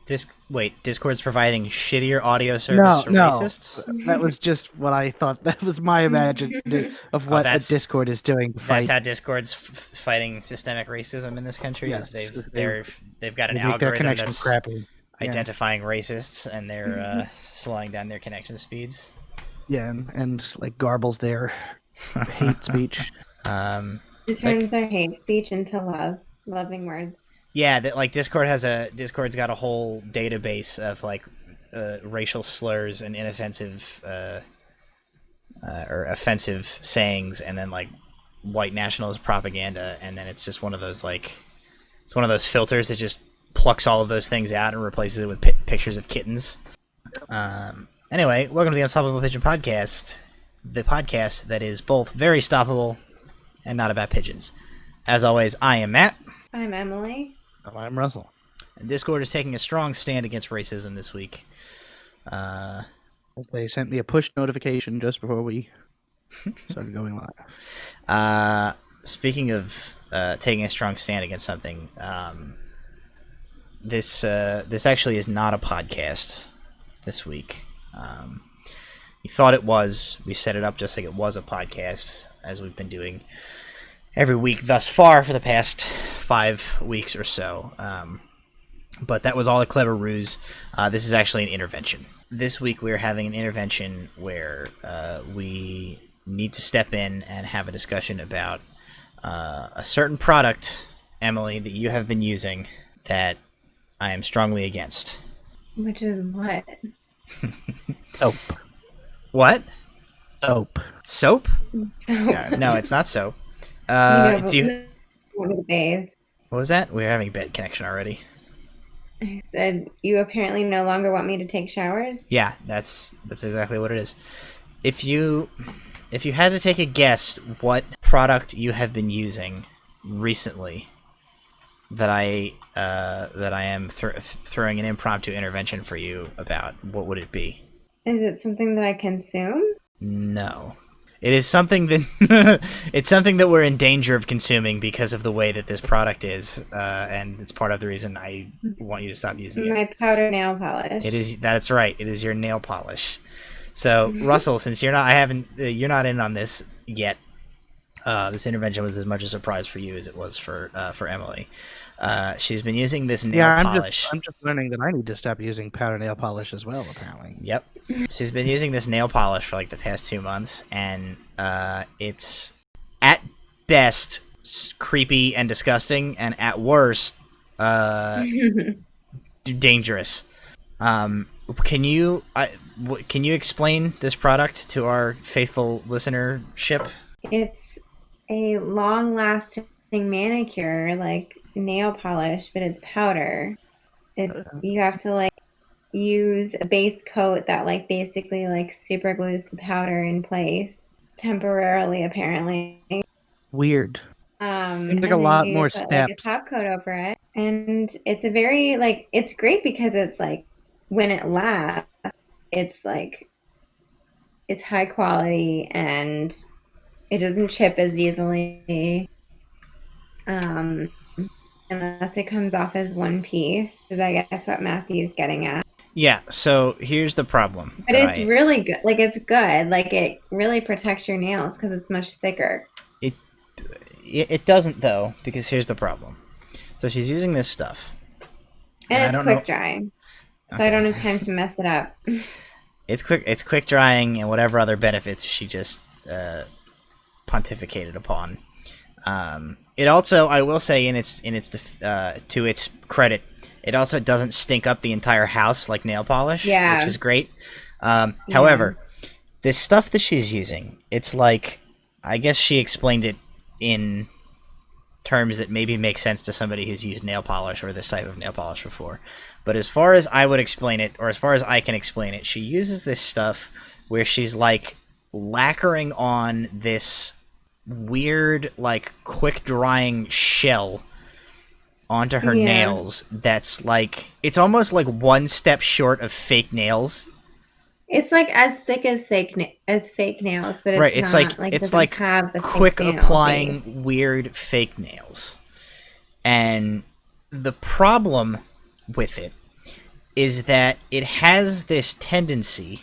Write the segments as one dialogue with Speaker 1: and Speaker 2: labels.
Speaker 1: Discord's providing shittier audio service for racists?
Speaker 2: That was just what I thought. That was my imagining of what a Discord is doing.
Speaker 1: That's how Discord's fighting systemic racism in this country.
Speaker 2: Yes,
Speaker 1: is they've got an
Speaker 2: make their
Speaker 1: algorithm
Speaker 2: connection
Speaker 1: that's
Speaker 2: crappy.
Speaker 1: identifying racists, and they're slowing down their connection speeds.
Speaker 2: Yeah, and like garbles their hate speech.
Speaker 3: It turns their hate speech into loving words.
Speaker 1: Yeah, that like Discord's got a whole database of like racial slurs and inoffensive or offensive sayings, and then like white nationalist propaganda, and then it's just one of those filters that just plucks all of those things out and replaces it with pictures of kittens. Anyway, welcome to the Unstoppable Pigeon Podcast, the podcast that is both very stoppable and not about pigeons. As always, I am Matt.
Speaker 3: I'm Emily.
Speaker 2: I'm Russell.
Speaker 1: And Discord is taking a strong stand against racism this week.
Speaker 2: They sent me a push notification just before we started going live.
Speaker 1: Speaking of taking a strong stand against something, this actually is not a podcast this week. We thought it was. We set it up just like it was a podcast, as we've been doing every week thus far for the past 5 weeks or so. But that was all a clever ruse. This is actually an intervention. This week we're having an intervention where we need to step in and have a discussion about a certain product, Emily, that you have been using that I am strongly against.
Speaker 3: Which is what?
Speaker 2: Soap.
Speaker 1: What?
Speaker 2: Soap.
Speaker 1: Soap?
Speaker 3: Yeah,
Speaker 1: no, it's not soap. Do you
Speaker 3: want me to bathe?
Speaker 1: What was that? We're having bad connection already.
Speaker 3: I said you apparently no longer want me to take showers?
Speaker 1: Yeah, that's exactly what it is. If you had to take a guess what product you have been using recently that I am throwing an impromptu intervention for you about, what would it be?
Speaker 3: Is it something that I consume?
Speaker 1: No. It is something that it's something that we're in danger of consuming because of the way that this product is, and it's part of the reason I want you to stop using it.
Speaker 3: My powder nail polish.
Speaker 1: It is. That's right. It is your nail polish. So, Russell, since you're not in on this yet. This intervention was as much a surprise for you as it was for Emily. She's been using this nail polish.
Speaker 2: I'm just learning that I need to stop using powder nail polish as well, apparently.
Speaker 1: Yep. She's been using this nail polish for like the past 2 months, and it's at best creepy and disgusting, and at worst dangerous. Can you explain this product to our faithful listenership?
Speaker 3: It's a long-lasting manicure, like nail polish, but it's powder. You have to like use a base coat that like basically like super glues the powder in place temporarily, apparently.
Speaker 2: Weird.
Speaker 3: Seems
Speaker 2: like a lot more
Speaker 3: put,
Speaker 2: steps.
Speaker 3: Like, a top coat over it, and it's a very like it's great because it's like when it lasts, it's like it's high quality and it doesn't chip as easily. Unless it comes off as one piece, is I guess what Matthew's getting at.
Speaker 1: Yeah, so here's the problem.
Speaker 3: But it's really good. Like, it's good. Like, it really protects your nails because it's much thicker.
Speaker 1: It doesn't, though, because here's the problem. So she's using this stuff.
Speaker 3: And it's quick drying. So okay. I don't have time to mess it up.
Speaker 1: It's quick drying and whatever other benefits she just pontificated upon. It also, I will say, to its credit, it also doesn't stink up the entire house like nail polish, which is great. However, this stuff that she's using, it's like, I guess she explained it in terms that maybe make sense to somebody who's used nail polish or this type of nail polish before. But as far as I would explain it, or as far as I can explain it, she uses this stuff where she's like lacquering on this weird, like, quick drying shell onto her nails that's like, it's almost like one step short of fake nails.
Speaker 3: It's like as thick as fake nails, but it's
Speaker 1: right. It's
Speaker 3: not.
Speaker 1: It's like quick applying face. Weird fake nails. And the problem with it is that it has this tendency,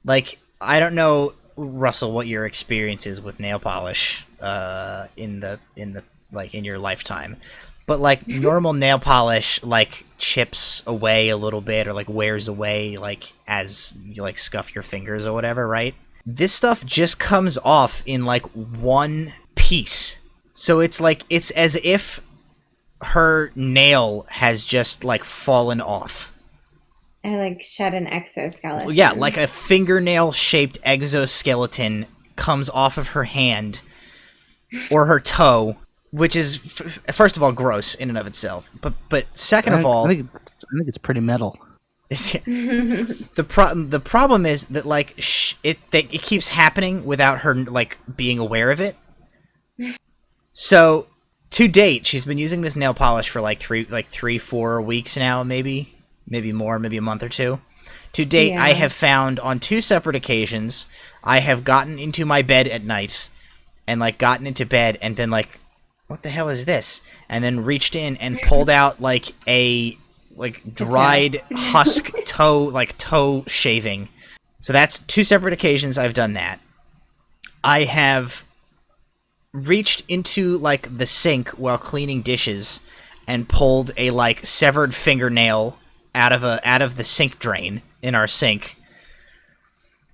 Speaker 1: like, I don't know, Russell, what your experience is with nail polish in your lifetime, but like normal nail polish like chips away a little bit or like wears away like as you like scuff your fingers or whatever, right? This stuff just comes off in like one piece. So it's like it's as if her nail has just like fallen off.
Speaker 3: I like shed an exoskeleton.
Speaker 1: Yeah, like a fingernail-shaped exoskeleton comes off of her hand or her toe, which is first of all gross in and of itself. But second of all,
Speaker 2: I think it's pretty metal.
Speaker 1: The problem is that like it keeps happening without her like being aware of it. So to date, she's been using this nail polish for like 3-4 weeks now, maybe more, maybe a month or two. To date, yeah. I have found on 2 separate occasions, I have gotten into my bed at night and like gotten into bed and been like, what the hell is this? And then reached in and pulled out like a dried husk toe shaving. So that's 2 separate occasions I've done that. I have reached into like the sink while cleaning dishes and pulled a like severed fingernail out of the sink drain in our sink.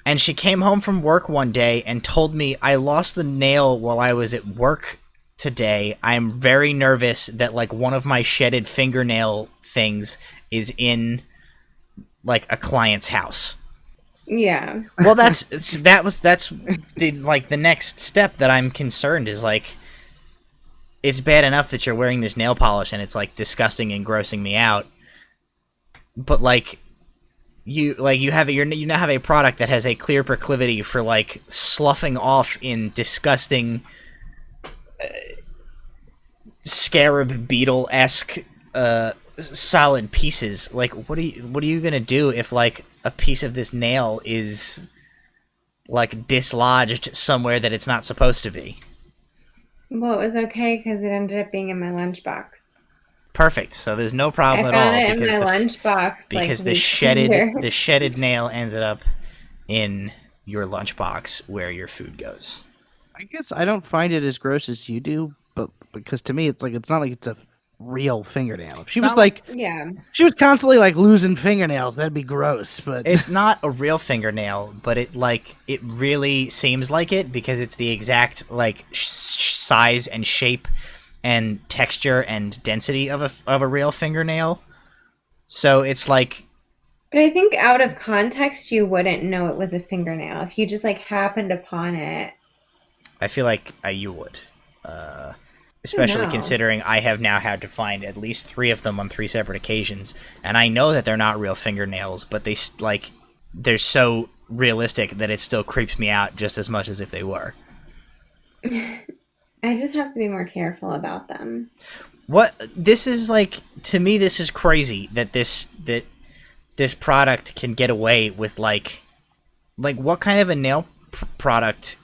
Speaker 1: And she came home from work one day and told me, I lost a nail while I was at work today. I'm very nervous that like one of my shedded fingernail things is in like a client's house.
Speaker 3: Yeah.
Speaker 1: Well, that's the next step that I'm concerned is like, it's bad enough that you're wearing this nail polish and it's like disgusting and grossing me out. But like you now have a product that has a clear proclivity for like sloughing off in disgusting scarab beetle-esque solid pieces. Like what are you gonna do if like a piece of this nail is like dislodged somewhere that it's not supposed to be?
Speaker 3: Well, it was okay because it ended up being in my lunchbox.
Speaker 1: Perfect. So there's no problem at all.
Speaker 3: I found it in my lunchbox.
Speaker 1: Because the shedded nail ended up in your lunchbox where your food goes.
Speaker 2: I guess I don't find it as gross as you do, but because to me it's not like it's a real fingernail. If she was like, she was constantly like losing fingernails, that'd be gross. But
Speaker 1: it's not a real fingernail, but it really seems like it because it's the exact like size and shape and texture and density of a real fingernail. So it's like...
Speaker 3: But I think out of context, you wouldn't know it was a fingernail. If you just like happened upon it.
Speaker 1: I feel like you would. Especially considering I have now had to find at least 3 of them on 3 separate occasions. And I know that they're not real fingernails, but they're so realistic that it still creeps me out just as much as if they were.
Speaker 3: I just have to be more careful about them.
Speaker 1: This is like, to me, this is crazy that this product can get away with like what kind of a nail product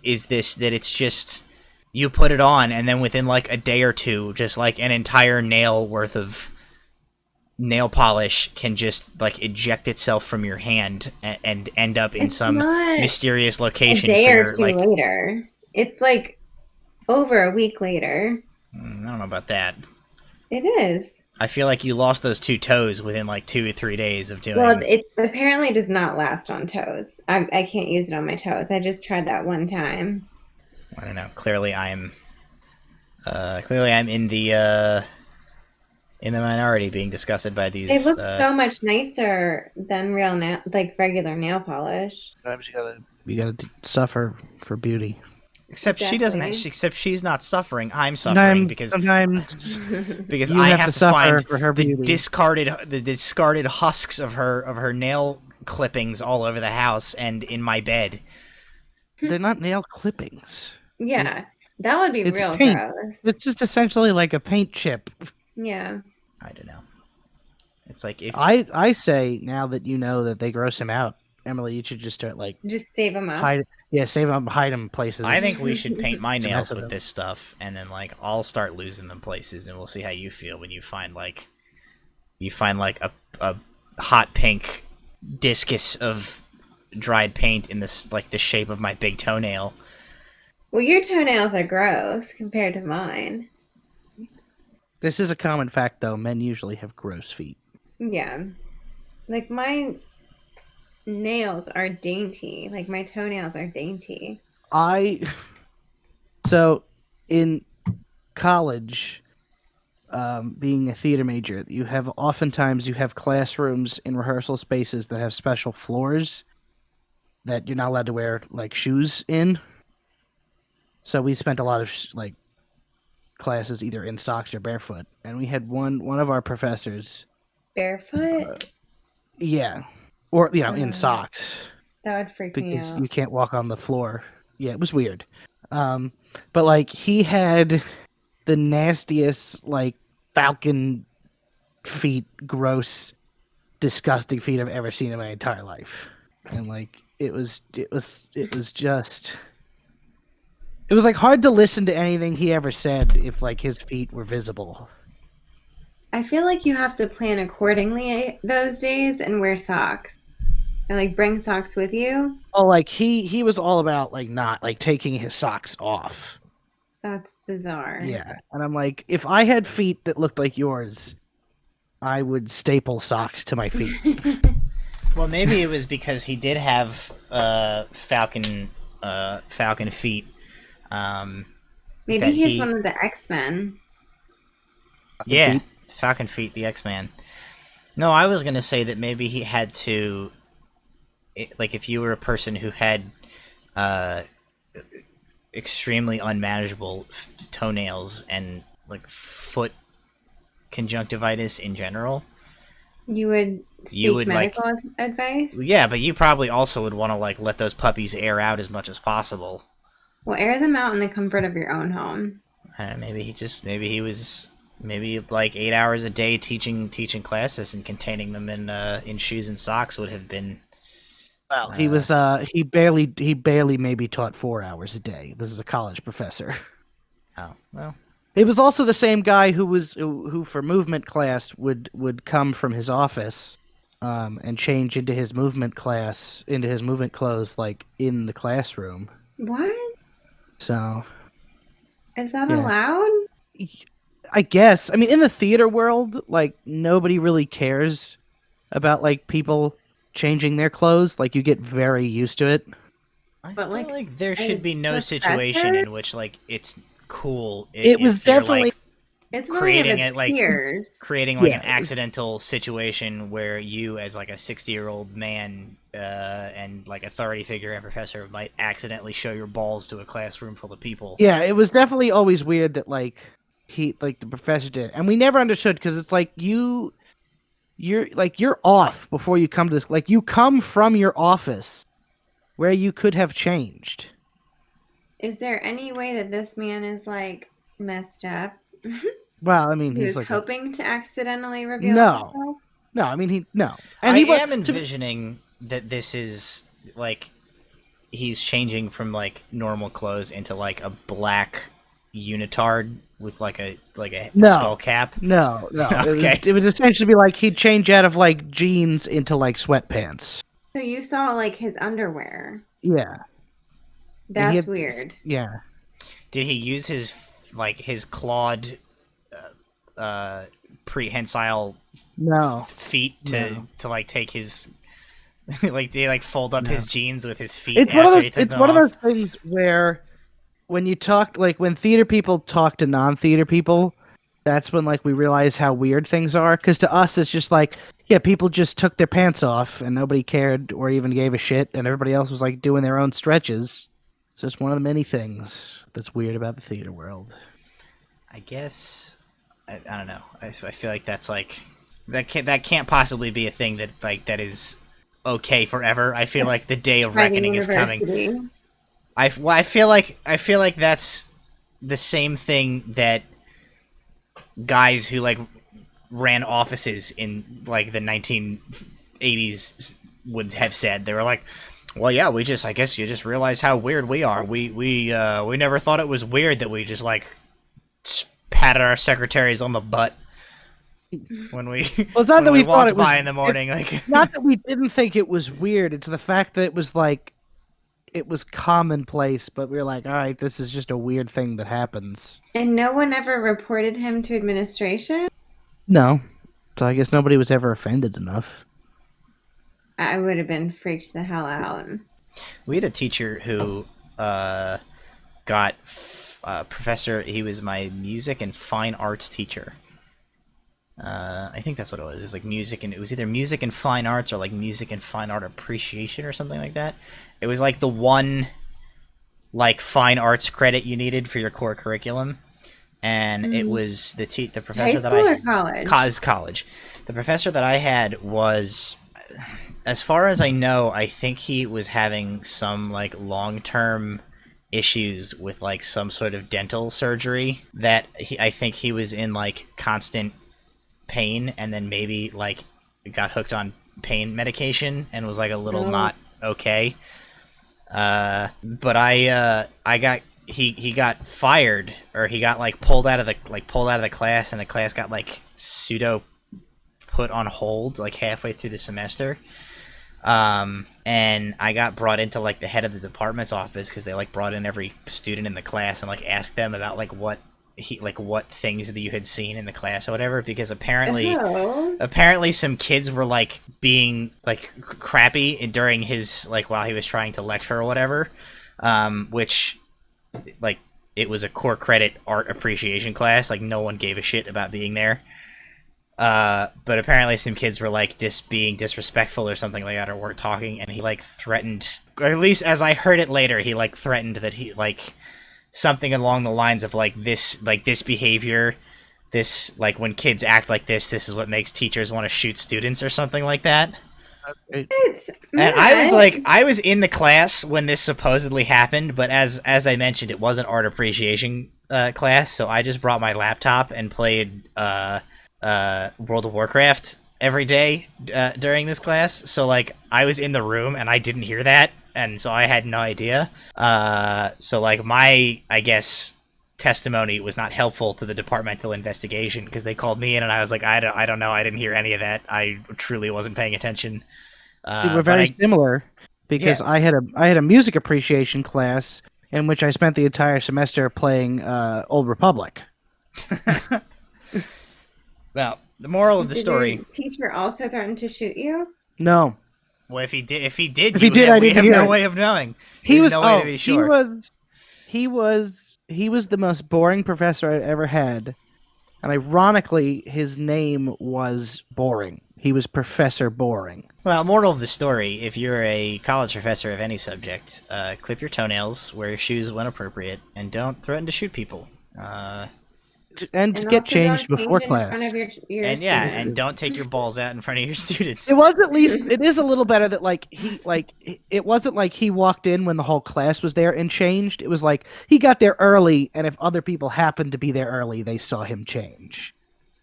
Speaker 1: is this that it's just, you put it on and then within like a day or two, just like an entire nail worth of nail polish can just like eject itself from your hand and end up in some mysterious location.
Speaker 3: A day or two later. It's like over a week later.
Speaker 1: I don't know about that.
Speaker 3: It is.
Speaker 1: I feel like you lost those 2 toes within like 2 or 3 days of doing.
Speaker 3: Well, it apparently does not last on toes. I can't use it on my toes. I just tried that one time.
Speaker 1: I don't know. Clearly, I'm in the minority, being disgusted by these.
Speaker 3: It looks so much nicer than regular nail polish.
Speaker 2: Sometimes you gotta suffer for beauty.
Speaker 1: Except she doesn't. Except she's not suffering. I'm suffering because I have to find the discarded husks of her nail clippings all over the house and in my bed.
Speaker 2: They're not nail clippings.
Speaker 3: Yeah, that would be real gross.
Speaker 2: It's just essentially like a paint chip.
Speaker 3: Yeah.
Speaker 1: I don't know. It's like if
Speaker 2: I say now that you know that they gross him out, Emily, you should just start
Speaker 3: just save them up.
Speaker 2: Save them, hide them places.
Speaker 1: I think we should paint my nails with this stuff, and then I'll start losing them places, and we'll see how you feel when you find you find like a hot pink discus of dried paint in this like the shape of my big toenail.
Speaker 3: Well, your toenails are gross compared to mine.
Speaker 2: This is a common fact, though. Men usually have gross feet.
Speaker 3: Yeah. Like, my nails are dainty. Like, my toenails are dainty.
Speaker 2: So, in college, being a theater major, oftentimes you have classrooms in rehearsal spaces that have special floors that you're not allowed to wear, like, shoes in. So we spent a lot of, like, classes either in socks or barefoot, and we had one of our professors
Speaker 3: barefoot.
Speaker 2: Yeah, or in socks.
Speaker 3: That would freak me out.
Speaker 2: Because you can't walk on the floor. Yeah, it was weird. But like he had the nastiest like falcon feet, gross, disgusting feet I've ever seen in my entire life, and like it was like hard to listen to anything he ever said if like his feet were visible.
Speaker 3: I feel like you have to plan accordingly those days and wear socks. And like bring socks with you.
Speaker 2: Oh, like he was all about like not like taking his socks off.
Speaker 3: That's bizarre.
Speaker 2: Yeah. And I'm like, if I had feet that looked like yours, I would staple socks to my feet.
Speaker 1: Well, maybe it was because he did have falcon feet.
Speaker 3: Maybe he's one of the X-Men.
Speaker 1: Yeah, Falcon Feet, the X-Man. No, I was gonna say that maybe he had to, like, if you were a person who had extremely unmanageable toenails and like foot conjunctivitis in general, you would medical
Speaker 3: advice.
Speaker 1: Yeah, but you probably also would want to like let those puppies air out as much as possible.
Speaker 3: Well, air them out in the comfort of your own home.
Speaker 1: Maybe he was like 8 hours a day teaching classes and containing them in shoes and socks would have been.
Speaker 2: Well, he barely maybe taught 4 hours a day. This is a college professor.
Speaker 1: Oh well.
Speaker 2: It was also the same guy who for movement class would come from his office, and change into his movement clothes like in the classroom.
Speaker 3: What?
Speaker 2: So.
Speaker 3: Is that allowed?
Speaker 2: I guess. I mean, in the theater world, like, nobody really cares about, like, people changing their clothes. Like, you get very used to it.
Speaker 1: I feel like there should be no situation in which, like, it's cool.
Speaker 2: It was definitely...
Speaker 3: Like, it's creating it like
Speaker 1: creating like an accidental situation where you, as like a 60-year-old man and like authority figure and professor, might accidentally show your balls to a classroom full of people.
Speaker 2: Yeah, it was definitely always weird that the professor did, and we never understood because it's like you're off before you come to this. Like you come from your office where you could have changed.
Speaker 3: Is there any way that this man is like messed up?
Speaker 2: Well, I mean,
Speaker 3: he was
Speaker 2: like
Speaker 3: hoping to accidentally reveal himself?
Speaker 2: No, I mean, no.
Speaker 1: And I am envisioning that this is, like, he's changing from, like, normal clothes into, like, a black unitard with, like, a skull cap.
Speaker 2: No.
Speaker 1: Okay.
Speaker 2: It would essentially be like he'd change out of, like, jeans into, like, sweatpants.
Speaker 3: So you saw, like, his underwear?
Speaker 2: Yeah.
Speaker 3: That's weird.
Speaker 2: Yeah.
Speaker 1: Did he use his clawed prehensile feet to like take his like they like fold up his jeans with his feet?
Speaker 2: It's one of those things where when you talk, like when theater people talk to non-theater people, that's when like we realize how weird things are, because to us it's just like, yeah, people just took their pants off and nobody cared or even gave a shit, and everybody else was like doing their own stretches. It's just one of the many things that's weird about the theater world.
Speaker 1: I guess I don't know. I feel like that's like that can't possibly be a thing that is okay forever. I feel like the day of reckoning is coming. I feel like that's the same thing that guys who like ran offices in like the 1980s would have said. They were like, well, yeah, I guess you just realize how weird we are. We never thought it was weird that we just like patted our secretaries on the butt. when we
Speaker 2: Well, it's not that we thought
Speaker 1: walked
Speaker 2: it was
Speaker 1: by in the morning. Like,
Speaker 2: not that we didn't think it was weird. It's the fact that it was like it was commonplace, but we were like, all right, this is just a weird thing that happens.
Speaker 3: And no one ever reported him to administration?
Speaker 2: No. So I guess nobody was ever offended enough.
Speaker 3: I would have been freaked the hell out.
Speaker 1: We had a teacher who got professor. He was my music and fine arts teacher. I think that's what it was. It was like music, and it was either music and fine arts or like music and fine art appreciation or something like that. It was like the one like fine arts credit you needed for your core curriculum, and it was the professor that I college. The professor that I had was, as far as I know, I think he was having some like long-term issues with like some sort of dental surgery that I think he was in like constant pain, and then maybe like got hooked on pain medication and was like a little not okay. But he got fired, or he got like pulled out of the class, and the class got like pseudo put on hold like halfway through the semester. And I got brought into like the head of the department's office because they like brought in every student in the class and like asked them about like what things that you had seen in the class or whatever, because apparently some kids were like being like crappy during his like while he was trying to lecture or whatever, which like it was a core credit art appreciation class, like no one gave a shit about being there. But apparently some kids were like being disrespectful or something like that, or weren't talking, and he like threatened, or at least as I heard it later, he like threatened that he like something along the lines of like this behavior, this like when kids act like this is what makes teachers want to shoot students or something like that. And I was in the class when this supposedly happened, but as I mentioned, it wasn't art appreciation class, so I just brought my laptop and played World of Warcraft every day during this class. So like I was in the room and I didn't hear that, and so I had no idea. So like my, I guess, testimony was not helpful to the departmental investigation, because they called me in and I was like, I don't know, I didn't hear any of that. I truly wasn't paying attention.
Speaker 2: See, we're very similar, because I had a music appreciation class in which I spent the entire semester playing Old Republic.
Speaker 1: Well, the moral of the story.
Speaker 3: Did your teacher also threaten to shoot you?
Speaker 2: No.
Speaker 1: Well, if he did,
Speaker 2: we
Speaker 1: have no way of knowing. There's no way to be sure.
Speaker 2: He was the most boring professor I'd ever had, and ironically, his name was Boring. He was Professor Boring.
Speaker 1: Well, moral of the story: if you're a college professor of any subject, clip your toenails, wear your shoes when appropriate, and don't threaten to shoot people.
Speaker 2: And get changed before class.
Speaker 1: And don't take your balls out in front of your students.
Speaker 2: It was at least, it is a little better that it wasn't like he walked in when the whole class was there and changed. It was like he got there early, and if other people happened to be there early, they saw him change.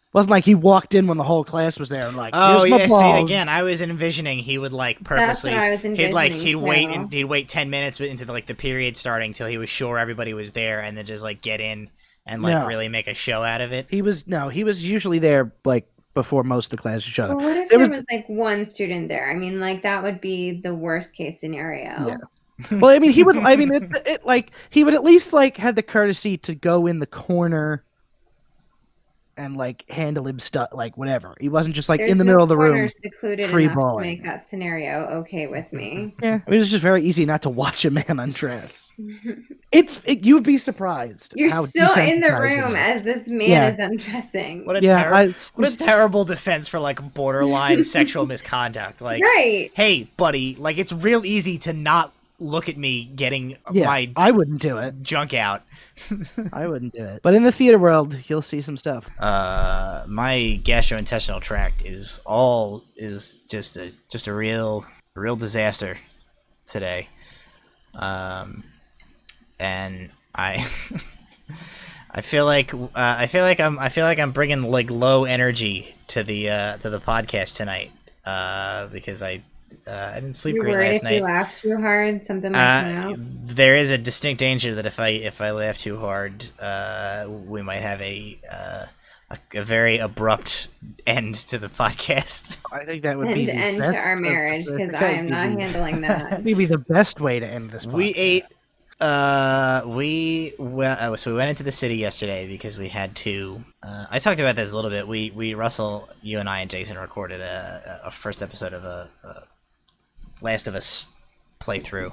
Speaker 2: It wasn't like he walked in when the whole class was there and like,
Speaker 1: oh
Speaker 2: here's my balls.
Speaker 1: See, again, I was envisioning he would like purposely.
Speaker 3: That's what I was envisioning.
Speaker 1: He'd wait 10 minutes into the period starting till he was sure everybody was there, and then just like get in and really make a show out of it.
Speaker 2: He was usually there like before most of the class shut up.
Speaker 3: Well, what if there was like one student there? I mean, like that would be the worst case scenario.
Speaker 2: Yeah. Well, I mean, he would. I mean, it like he would at least like had the courtesy to go in the corner and like handle him stuff, like whatever. He wasn't just like in the middle of the room,
Speaker 3: secluded enough to make that scenario okay with me.
Speaker 2: Yeah, it was just very easy not to watch a man undress. You'd be surprised.
Speaker 3: You're still in the room as this man is undressing.
Speaker 1: What a terrible defense for like borderline sexual misconduct. Like,
Speaker 3: right?
Speaker 1: Hey, buddy, like it's real easy to not look at me getting my
Speaker 2: I wouldn't do it.
Speaker 1: Junk out.
Speaker 2: I wouldn't do it. But in the theater world, you'll see some stuff.
Speaker 1: My gastrointestinal tract is just a real disaster today. And I feel like I'm bringing like low energy to the podcast tonight because I didn't sleep great last night.
Speaker 3: If you laugh too hard, something might come out.
Speaker 1: There is a distinct danger that if I laugh too hard, we might have a a very abrupt end to the podcast.
Speaker 2: I think that would be the
Speaker 3: end
Speaker 2: best,
Speaker 3: to our marriage, because I am not handling that.
Speaker 2: Maybe the best way to end this podcast.
Speaker 1: We ate. So we went into the city yesterday because we had to. I talked about this a little bit. We Russell, you and I and Jason recorded a first episode of a Last of Us playthrough,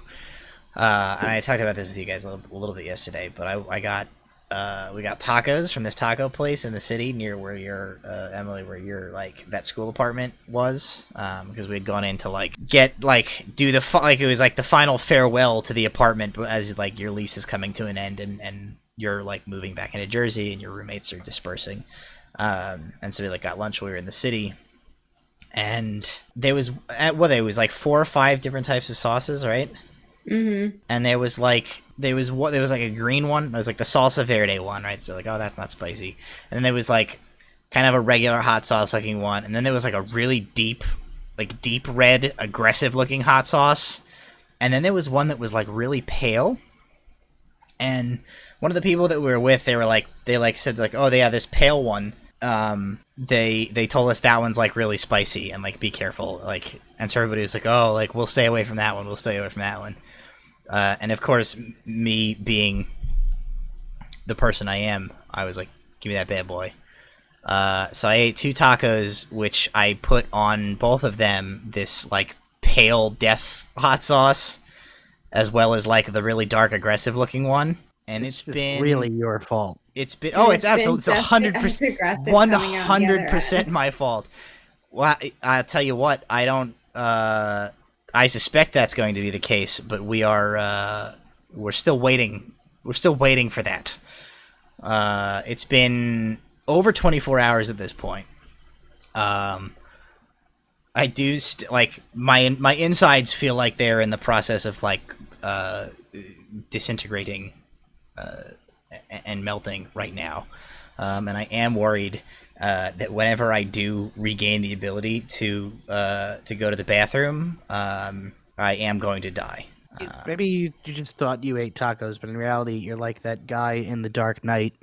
Speaker 1: and I talked about this with you guys a little bit yesterday. But we got tacos from this taco place in the city near where your Emily, where your like vet school apartment was, because we had gone in to like get like do the it was like the final farewell to the apartment as like your lease is coming to an end and you're like moving back into Jersey and your roommates are dispersing, and so we like got lunch while we were in the city, and there was like 4 or 5 different types of sauces, right?
Speaker 3: Mm-hmm.
Speaker 1: And there was like a green one. It was like the salsa verde one, right? So like, oh, that's not spicy. And then there was like kind of a regular hot sauce looking one, and then there was like a really deep red, aggressive looking hot sauce. And then there was one that was like really pale. And one of the people that we were with, they said like, oh yeah, this pale one. They told us that one's like really spicy and like be careful, like, and so everybody was like, oh, like we'll stay away from that one, and of course me being the person I am, I was like, give me that bad boy. So I ate 2 tacos, which I put on both of them this like pale death hot sauce, as well as like the really dark aggressive looking one. And it's been
Speaker 2: really your fault.
Speaker 1: It's been it's absolutely 100% my fault. Well, I'll tell you what, I don't. I suspect that's going to be the case, but we're still waiting. We're still waiting for that. It's been over 24 hours at this point. I do like my insides feel like they're in the process of like disintegrating and melting right now, and I am worried that whenever I do regain the ability to go to the bathroom, I am going to die.
Speaker 2: Maybe you just thought you ate tacos, but in reality, you're like that guy in The Dark Knight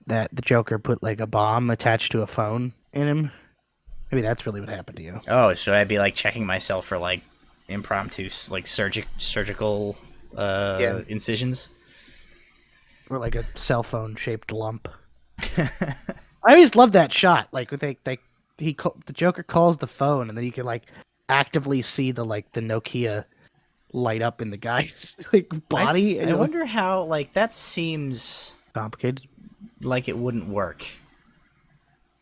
Speaker 2: that the Joker put like a bomb attached to a phone in him. Maybe that's really what happened to you.
Speaker 1: Oh, should I be like checking myself for like impromptu like surgical incisions?
Speaker 2: Or like a cell phone shaped lump. I always love that shot. Like the Joker calls the phone, and then you can like actively see the Nokia light up in the guy's like body.
Speaker 1: I wonder how like that seems
Speaker 2: complicated.
Speaker 1: Like it wouldn't work.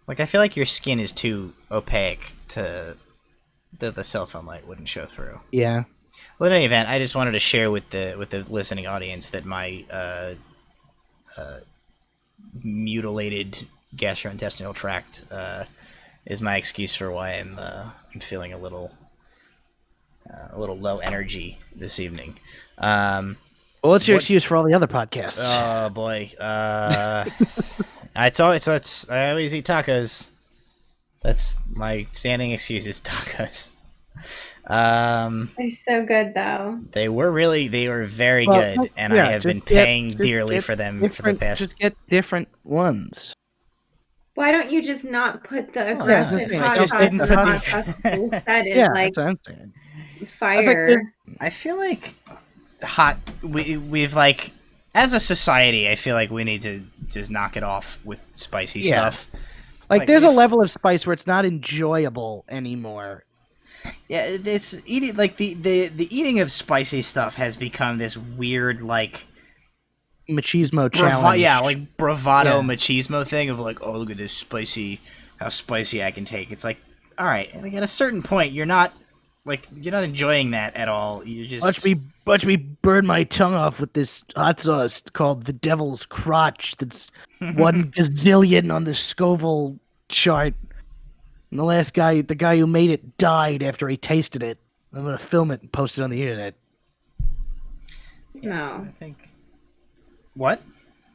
Speaker 1: Like I feel like your skin is too opaque to the cell phone light wouldn't show through.
Speaker 2: Yeah.
Speaker 1: Well, in any event, I just wanted to share with the listening audience that my mutilated gastrointestinal tract is my excuse for why I'm feeling a little low energy this evening.
Speaker 2: Well, what's your excuse for all the other podcasts?
Speaker 1: Oh boy, I always eat tacos. That's my standing excuse is tacos.
Speaker 3: They're so good though.
Speaker 1: They were very good, and I have been paying dearly for them for the past.
Speaker 2: Just get different ones.
Speaker 3: Why don't you just not put the aggressive hot
Speaker 1: I just didn't put
Speaker 3: the that is like
Speaker 2: that's what I'm saying.
Speaker 3: fire.
Speaker 1: I feel like we've like as a society, I feel like we need to just knock it off with spicy stuff.
Speaker 2: Like there's a level of spice where it's not enjoyable anymore.
Speaker 1: Yeah, it's eating like the eating of spicy stuff has become this weird like
Speaker 2: machismo challenge.
Speaker 1: Like bravado machismo thing of like, oh look at this how spicy I can take. It's like, all right, like at a certain point you're not enjoying that at all. You just
Speaker 2: watch me burn my tongue off with this hot sauce called the Devil's Crotch. That's 1 gazillion on the Scoville chart. And the guy who made it died after he tasted it. I'm gonna film it and post it on the internet.
Speaker 3: No.
Speaker 1: I think. What?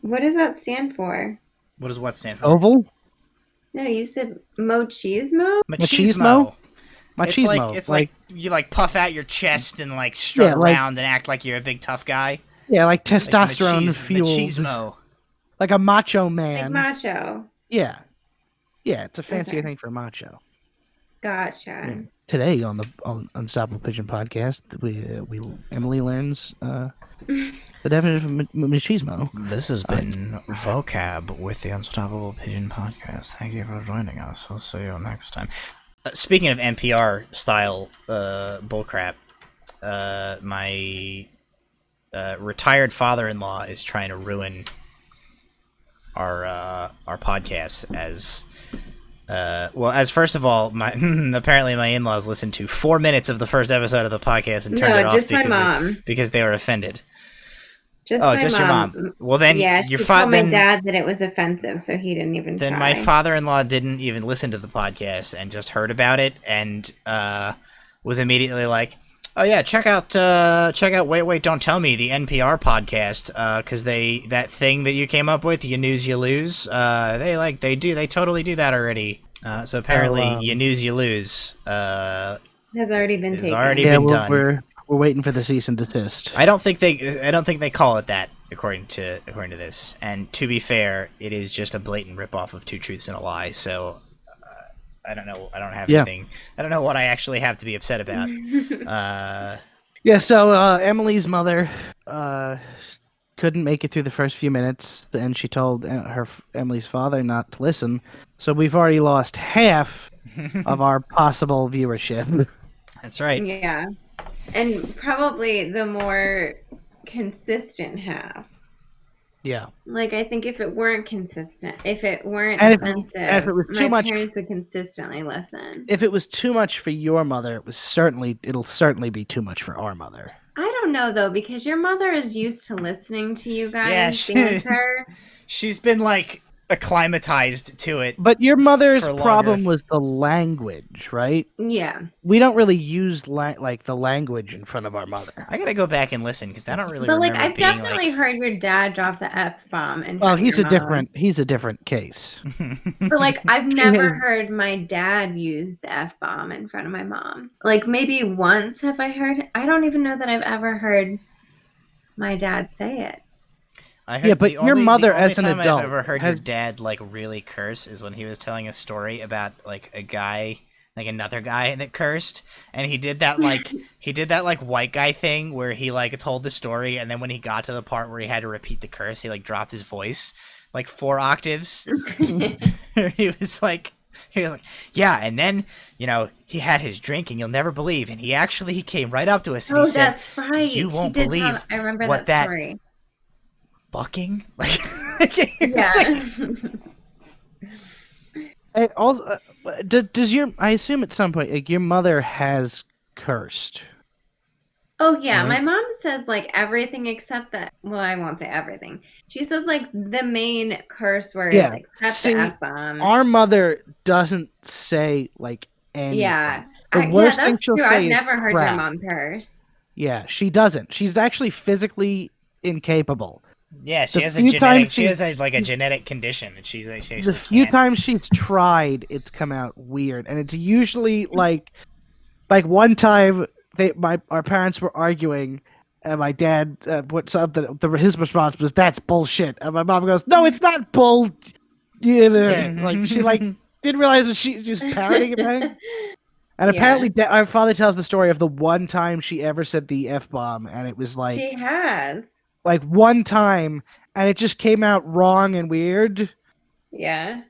Speaker 3: What does that stand for?
Speaker 1: What does what stand for?
Speaker 2: Oval?
Speaker 3: No, you said machismo?
Speaker 1: Machismo.
Speaker 2: Machismo.
Speaker 1: It's like you like puff out your chest and like strut around and act like you're a big tough guy.
Speaker 2: Yeah, like testosterone fueled.
Speaker 1: Machismo.
Speaker 2: Like a macho man.
Speaker 3: Like macho.
Speaker 2: Yeah. Yeah, it's a fancier thing for macho.
Speaker 3: Gotcha.
Speaker 2: Yeah. Today on the Unstoppable Pigeon podcast, Emily learns the definition of machismo.
Speaker 1: This has been Vocab with the Unstoppable Pigeon podcast. Thank you for joining us. We'll see you next time. Speaking of NPR style bullcrap, my retired father-in-law is trying to ruin our podcast as first of all, apparently my in-laws listened to 4 minutes of the first episode of the podcast and turned it off because they were offended.
Speaker 3: Just
Speaker 1: your mom. Well, then
Speaker 3: she told my dad that it was offensive, so he didn't even try.
Speaker 1: Then my father-in-law didn't even listen to the podcast and just heard about it and was immediately like, "Oh yeah, check out Wait, Don't Tell Me, the NPR podcast, because that thing that you came up with, You News You Lose, they totally do that already. So apparently, You News You Lose
Speaker 3: has already been
Speaker 2: done. We're waiting for the cease and desist.
Speaker 1: I don't think they call it that according to this. And to be fair, it is just a blatant ripoff of Two Truths and a Lie. So I don't know. I don't have anything. I don't know what I actually have to be upset about.
Speaker 2: So Emily's mother couldn't make it through the first few minutes, and she told Emily's father not to listen. So we've already lost half of our possible viewership.
Speaker 1: That's right.
Speaker 3: Yeah. And probably the more consistent half.
Speaker 2: Yeah.
Speaker 3: Like, I think if it weren't consistent, if it weren't offensive, if it was too much, parents would consistently listen.
Speaker 2: If it was too much for your mother, it'll certainly be too much for our mother.
Speaker 3: I don't know, though, because your mother is used to listening to you guys with her.
Speaker 1: She's been, acclimatized to it.
Speaker 2: But your mother's problem was the language, right?
Speaker 3: Yeah.
Speaker 2: We don't really use the language in front of our mother.
Speaker 1: I gotta go back and listen because I don't really remember
Speaker 3: I've definitely heard your dad drop the F-bomb.
Speaker 2: He's a different case.
Speaker 3: But I've never heard my dad use the F-bomb in front of my mom. Maybe once have I heard it. I don't even know that I've ever heard my dad say it.
Speaker 2: But your mother as an adult.
Speaker 1: I've ever heard your dad really curse is when he was telling a story about a guy, another guy that cursed, and he did that white guy thing where he told the story, and then when he got to the part where he had to repeat the curse, he dropped his voice 4 octaves. he was like, yeah, and then he had his drink, and you'll never believe, and he came right up to us and he said,
Speaker 3: "That's right,
Speaker 1: you won't believe
Speaker 3: I remember
Speaker 1: what
Speaker 3: that story."
Speaker 1: Fucking
Speaker 3: yeah.
Speaker 2: And also, I assume at some point your mother has cursed.
Speaker 3: Oh yeah, right? My mom says everything except that. Well, I won't say everything. She says the main curse words except the F-bomb.
Speaker 2: Our mother doesn't say anything.
Speaker 3: Yeah, that's true. I've never heard your mom curse.
Speaker 2: Yeah, she doesn't. She's actually physically incapable.
Speaker 1: Yeah, she has a genetic. She has a genetic condition that she's
Speaker 2: the few times she's tried, it's come out weird, and it's usually like one time our parents were arguing, and my dad put something. His response was, "That's bullshit," and my mom goes, "No, it's not bull." She didn't realize that she was parroting it. And apparently, our father tells the story of the one time she ever said the F-bomb, and it was
Speaker 3: she has.
Speaker 2: One time, and it just came out wrong and weird.
Speaker 3: Yeah.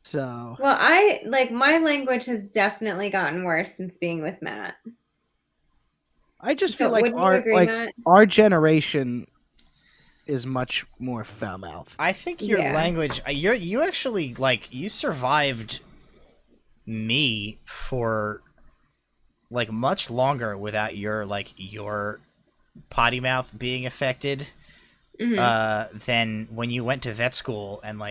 Speaker 2: So.
Speaker 3: Well, my language has definitely gotten worse since being with Matt.
Speaker 2: I just feel our generation is much more foul-mouthed.
Speaker 1: I think your language, you actually you survived me for much longer without your potty mouth being affected than when you went to vet school and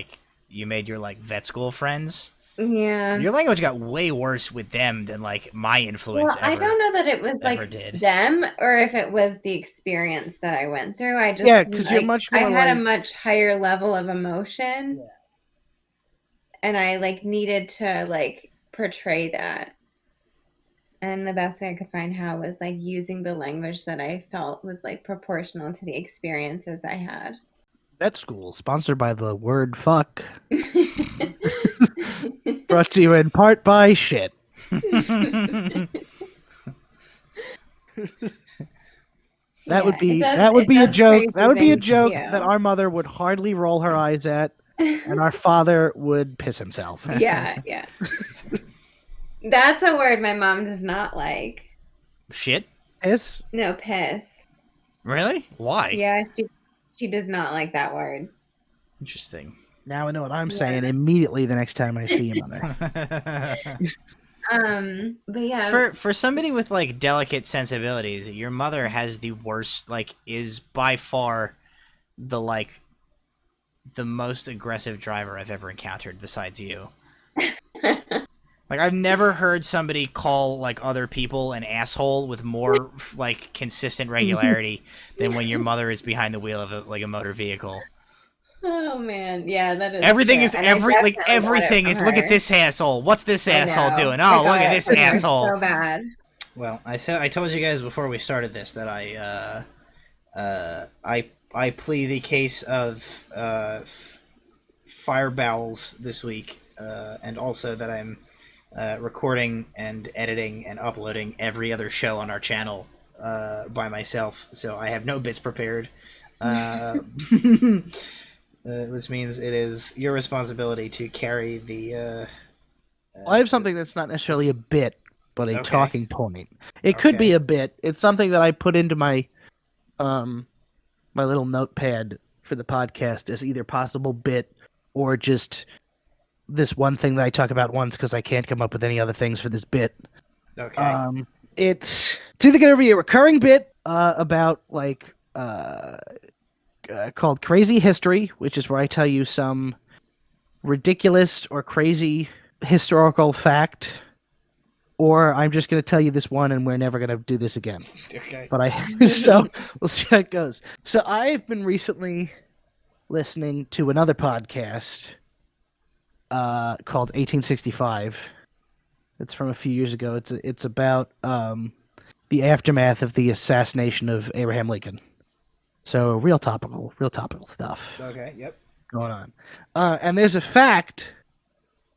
Speaker 1: you made your vet school friends.
Speaker 3: Yeah,
Speaker 1: your language got way worse with them than my influence ever.
Speaker 3: I don't know that it was them or if it was the experience that I went through. I just
Speaker 2: because you're much more.
Speaker 3: I had a much higher level of emotion, and I needed to portray that. And the best way I could find how was using the language that I felt was proportional to the experiences I had.
Speaker 2: Vet School, sponsored by the word fuck. Brought to you in part by shit. That would be a joke. That would be a joke that our mother would hardly roll her eyes at, and our father would piss himself.
Speaker 3: Yeah. That's a word my mom does not like.
Speaker 1: Shit?
Speaker 2: Piss?
Speaker 3: No, piss.
Speaker 1: Really? Why?
Speaker 3: Yeah, she does not like that word.
Speaker 1: Interesting.
Speaker 2: Now I know what I'm saying immediately the next time I see your mother.
Speaker 3: But yeah.
Speaker 1: For somebody with like delicate sensibilities, your mother has the worst, like, is by far the most aggressive driver I've ever encountered besides you. Like, I've never heard somebody call, like, other people an asshole with more, like, consistent regularity than when your mother is behind the wheel of a motor vehicle.
Speaker 3: Oh man, yeah, that is
Speaker 1: everything
Speaker 3: true.
Speaker 1: is everything is. Look at this asshole. What's this asshole doing? Oh, look at this asshole.
Speaker 3: So bad.
Speaker 1: Well, I told you guys before we started this that I plea the case of fire bowels this week, and also that I'm recording and editing and uploading every other show on our channel by myself, so I have no bits prepared. Which means it is your responsibility to carry the...
Speaker 2: I have something that's not necessarily a bit, but a talking point. It could be a bit. It's something that I put into my my little notepad for the podcast as either possible bit or just this one thing that I talk about once because I can't come up with any other things for this bit.
Speaker 1: Okay.
Speaker 2: It's either going to be a recurring bit about, like... called Crazy History, which is where I tell you some ridiculous or crazy historical fact, or I'm just going to tell you this one and we're never going to do this again.
Speaker 1: Okay.
Speaker 2: But so we'll see how it goes. So I've been recently listening to another podcast called 1865. It's from a few years ago. It's about the aftermath of the assassination of Abraham Lincoln. So real topical stuff.
Speaker 1: Okay, yep.
Speaker 2: Going on. And there's a fact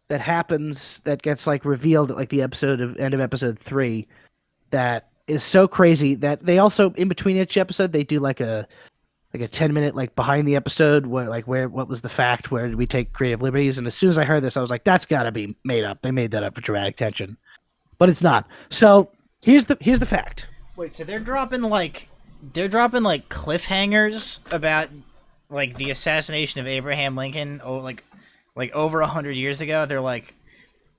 Speaker 2: that happens that gets like revealed at like the end of episode 3 that is so crazy that they also, in between each episode, they do like a 10-minute like behind the episode where what was the fact, where did we take creative liberties, and as soon as I heard this I was like, that's gotta be made up. They made that up for dramatic tension. But it's not. So here's the fact.
Speaker 1: Wait, so they're dropping cliffhangers about like the assassination of Abraham Lincoln, like over 100 years ago. They're like,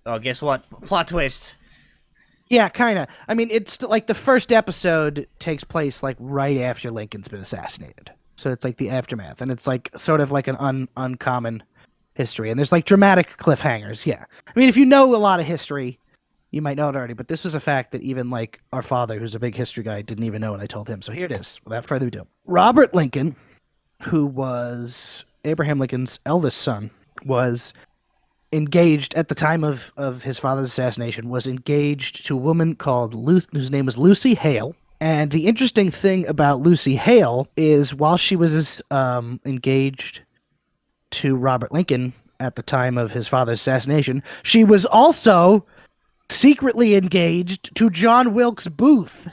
Speaker 1: oh, guess what? Plot twist.
Speaker 2: Yeah, kind of. I mean, it's like the first episode takes place like right after Lincoln's been assassinated. So it's like the aftermath, and it's like sort of like an uncommon history. And there's like dramatic cliffhangers. Yeah. I mean, if you know a lot of history, you might know it already, but this was a fact that even like our father, who's a big history guy, didn't even know when I told him. So here it is, without further ado. Robert Lincoln, who was Abraham Lincoln's eldest son, was engaged at the time of his father's assassination, was engaged to a woman called whose name was Lucy Hale. And the interesting thing about Lucy Hale is while she was engaged to Robert Lincoln at the time of his father's assassination, she was also secretly engaged to John Wilkes Booth.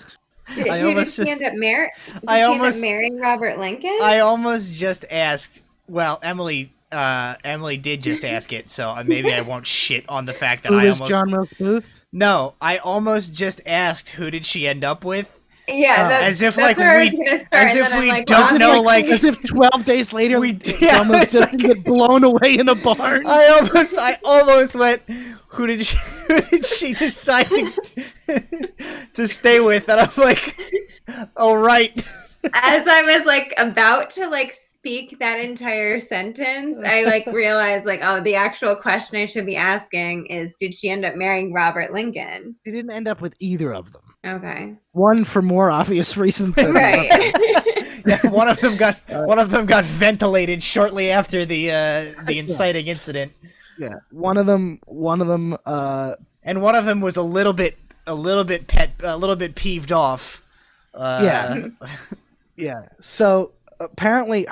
Speaker 3: Did she end up marrying Robert Lincoln?
Speaker 1: I almost just asked. Well, Emily did just ask it, so maybe I won't shit on the fact that
Speaker 2: Who is John Wilkes Booth?
Speaker 1: No, I almost just asked who did she end up with.
Speaker 3: Yeah,
Speaker 1: as if we don't know, like
Speaker 2: as if 12 days later we almost just get blown away in a barn.
Speaker 1: I almost went, who did she decide to stay with? And I'm like, oh right.
Speaker 3: As I was like about to like speak that entire sentence, I like realized like, oh, the actual question I should be asking is, did she end up marrying Robert Lincoln?
Speaker 2: She didn't end up with either of them.
Speaker 3: Okay.
Speaker 2: One for more obvious reasons than
Speaker 3: right.
Speaker 1: Yeah, one of them got ventilated shortly after the inciting incident.
Speaker 2: Yeah. One of them
Speaker 1: and one of them was a little bit peeved off.
Speaker 2: Yeah. Yeah. So apparently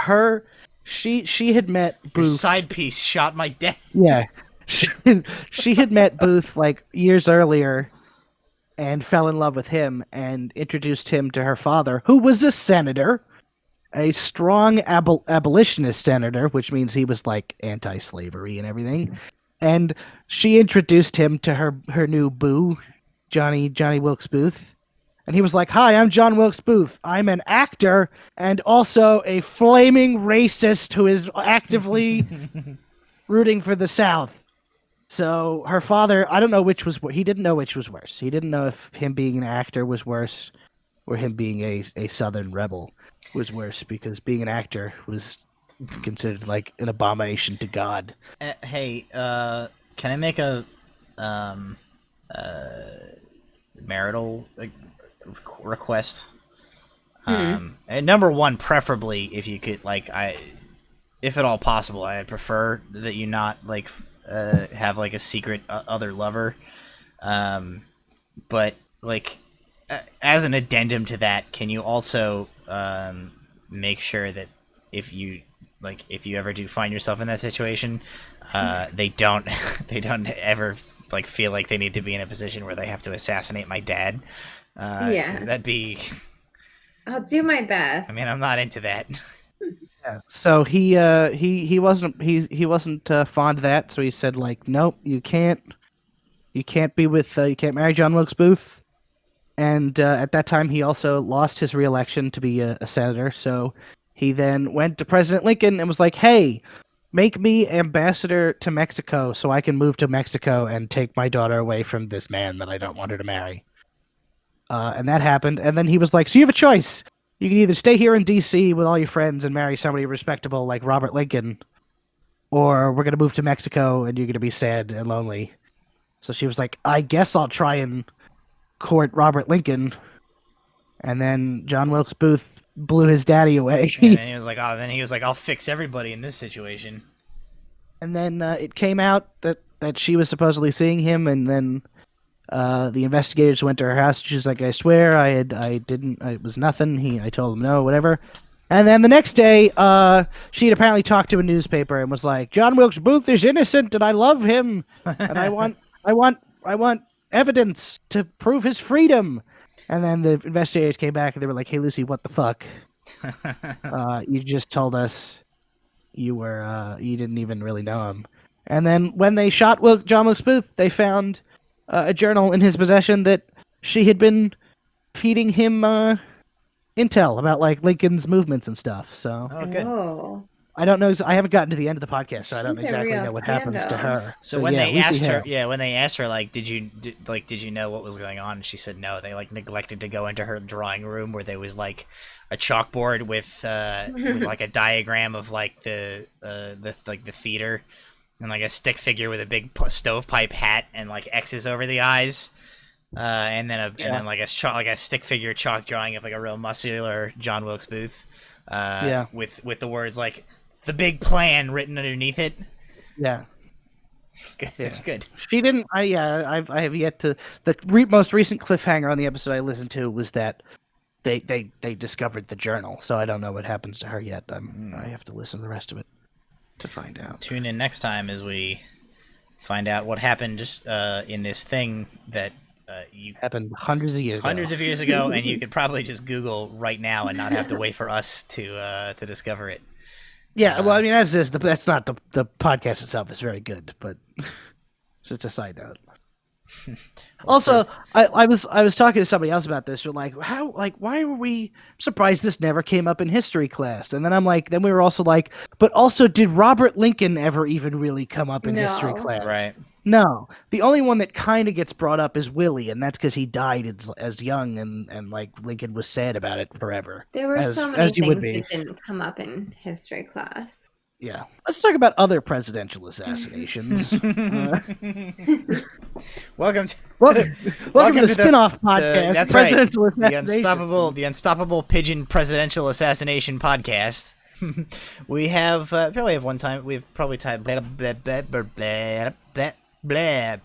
Speaker 2: she had met Booth.
Speaker 1: Your side piece shot my dad.
Speaker 2: Yeah, she had met Booth like years earlier, and fell in love with him, and introduced him to her father, who was a senator, a strong abolitionist senator, which means he was like anti-slavery and everything. And she introduced him to her new boo, Johnny Wilkes Booth. And he was like, "Hi, I'm John Wilkes Booth. I'm an actor and also a flaming racist who is actively rooting for the South." So her father, I don't know which was, he didn't know which was worse. He didn't know if him being an actor was worse or him being a Southern rebel was worse, because being an actor was considered like an abomination to God.
Speaker 1: Hey, can I make a marital request? And number one, preferably if you could, like, if at all possible, I'd prefer that you not like have like a secret other lover. But like, as an addendum to that, can you also make sure that if you ever do find yourself in that situation, they don't ever like feel like they need to be in a position where they have to assassinate my dad?
Speaker 3: Yeah,
Speaker 1: that'd be.
Speaker 3: I'll do my best.
Speaker 1: I mean, I'm not into that.
Speaker 2: Yeah. So he wasn't fond of that. So he said like, "Nope, you can't be with you can't marry John Wilkes Booth." And at that time, he also lost his re-election to be a senator. So he then went to President Lincoln and was like, "Hey, make me ambassador to Mexico so I can move to Mexico and take my daughter away from this man that I don't want her to marry." And that happened. And then he was like, "So you have a choice. You can either stay here in D.C. with all your friends and marry somebody respectable like Robert Lincoln, or we're going to move to Mexico and you're going to be sad and lonely." So she was like, "I guess I'll try and court Robert Lincoln." And then John Wilkes Booth blew his daddy away.
Speaker 1: And then he was like, "I'll fix everybody in this situation."
Speaker 2: And then it came out that she was supposedly seeing him, and then the investigators went to her house. She was like, "I swear, it was nothing. I told him no, whatever." And then the next day, she had apparently talked to a newspaper and was like, "John Wilkes Booth is innocent, and I love him, and I want evidence to prove his freedom." And then the investigators came back and they were like, "Hey, Lucy, what the fuck? You just told us you didn't even really know him." And then when they shot John Wilkes Booth, they found a journal in his possession that she had been feeding him intel about like Lincoln's movements and stuff. So
Speaker 1: good.
Speaker 2: I don't know. I haven't gotten to the end of the podcast, so I don't exactly know what happens to her.
Speaker 1: So when they asked her, like, did you know what was going on? And she said no. They like neglected to go into her drawing room where there was like a chalkboard with like a diagram of like the theater, and like a stick figure with a big stovepipe hat and like X's over the eyes, and then like a stick figure chalk drawing of like a real muscular John Wilkes Booth, with the words like "the big plan" written underneath it.
Speaker 2: Yeah.
Speaker 1: Good. Yeah. Good.
Speaker 2: She didn't. I have yet to. The most recent cliffhanger on the episode I listened to was that they discovered the journal. So I don't know what happens to her yet. I have to listen to the rest of it to find out.
Speaker 1: Tune in next time as we find out what happened just in this thing that
Speaker 2: happened hundreds of years
Speaker 1: ago, and you could probably just Google right now and not have to wait for us to discover it.
Speaker 2: Yeah, well, I mean, that's not the podcast itself is very good, but just a side note. Also, I was talking to somebody else about this. We're like, why were we surprised this never came up in history class? And then then we were also like, but also, did Robert Lincoln ever even really come up in history class?
Speaker 1: Right.
Speaker 2: No, the only one that kind of gets brought up is Willie, and that's because he died as young, and like Lincoln was sad about it forever.
Speaker 3: There were so many things that didn't come up in history class.
Speaker 2: Yeah. Let's talk about other presidential assassinations.
Speaker 1: Welcome to
Speaker 2: the spin-off podcast.
Speaker 1: That's presidential right. The Unstoppable Pigeon Presidential Assassination Podcast. We have probably have one time. We've probably typed blah blah blah blah blah blah blah.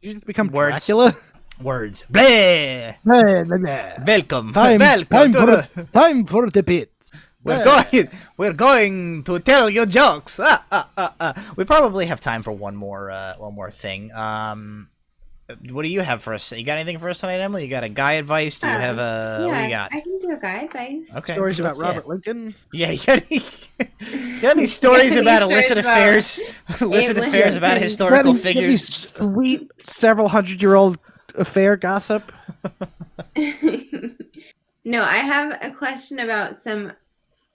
Speaker 2: You just become Dracula.
Speaker 1: Words. Blah.
Speaker 2: Blah, blah, blah.
Speaker 1: Welcome.
Speaker 2: Time for the pits.
Speaker 1: We're going to tell you jokes. We probably have time for one more thing. What do you have for us? You got anything for us tonight, Emily? You got a guy advice? Do you have a what do you got?
Speaker 3: I can do a guy advice.
Speaker 1: Okay.
Speaker 2: Stories about Robert Lincoln.
Speaker 1: Yeah, you got any stories about illicit affairs? Illicit affairs about historical figures?
Speaker 2: Sweet several 100-year-old affair gossip.
Speaker 3: No, I have a question about some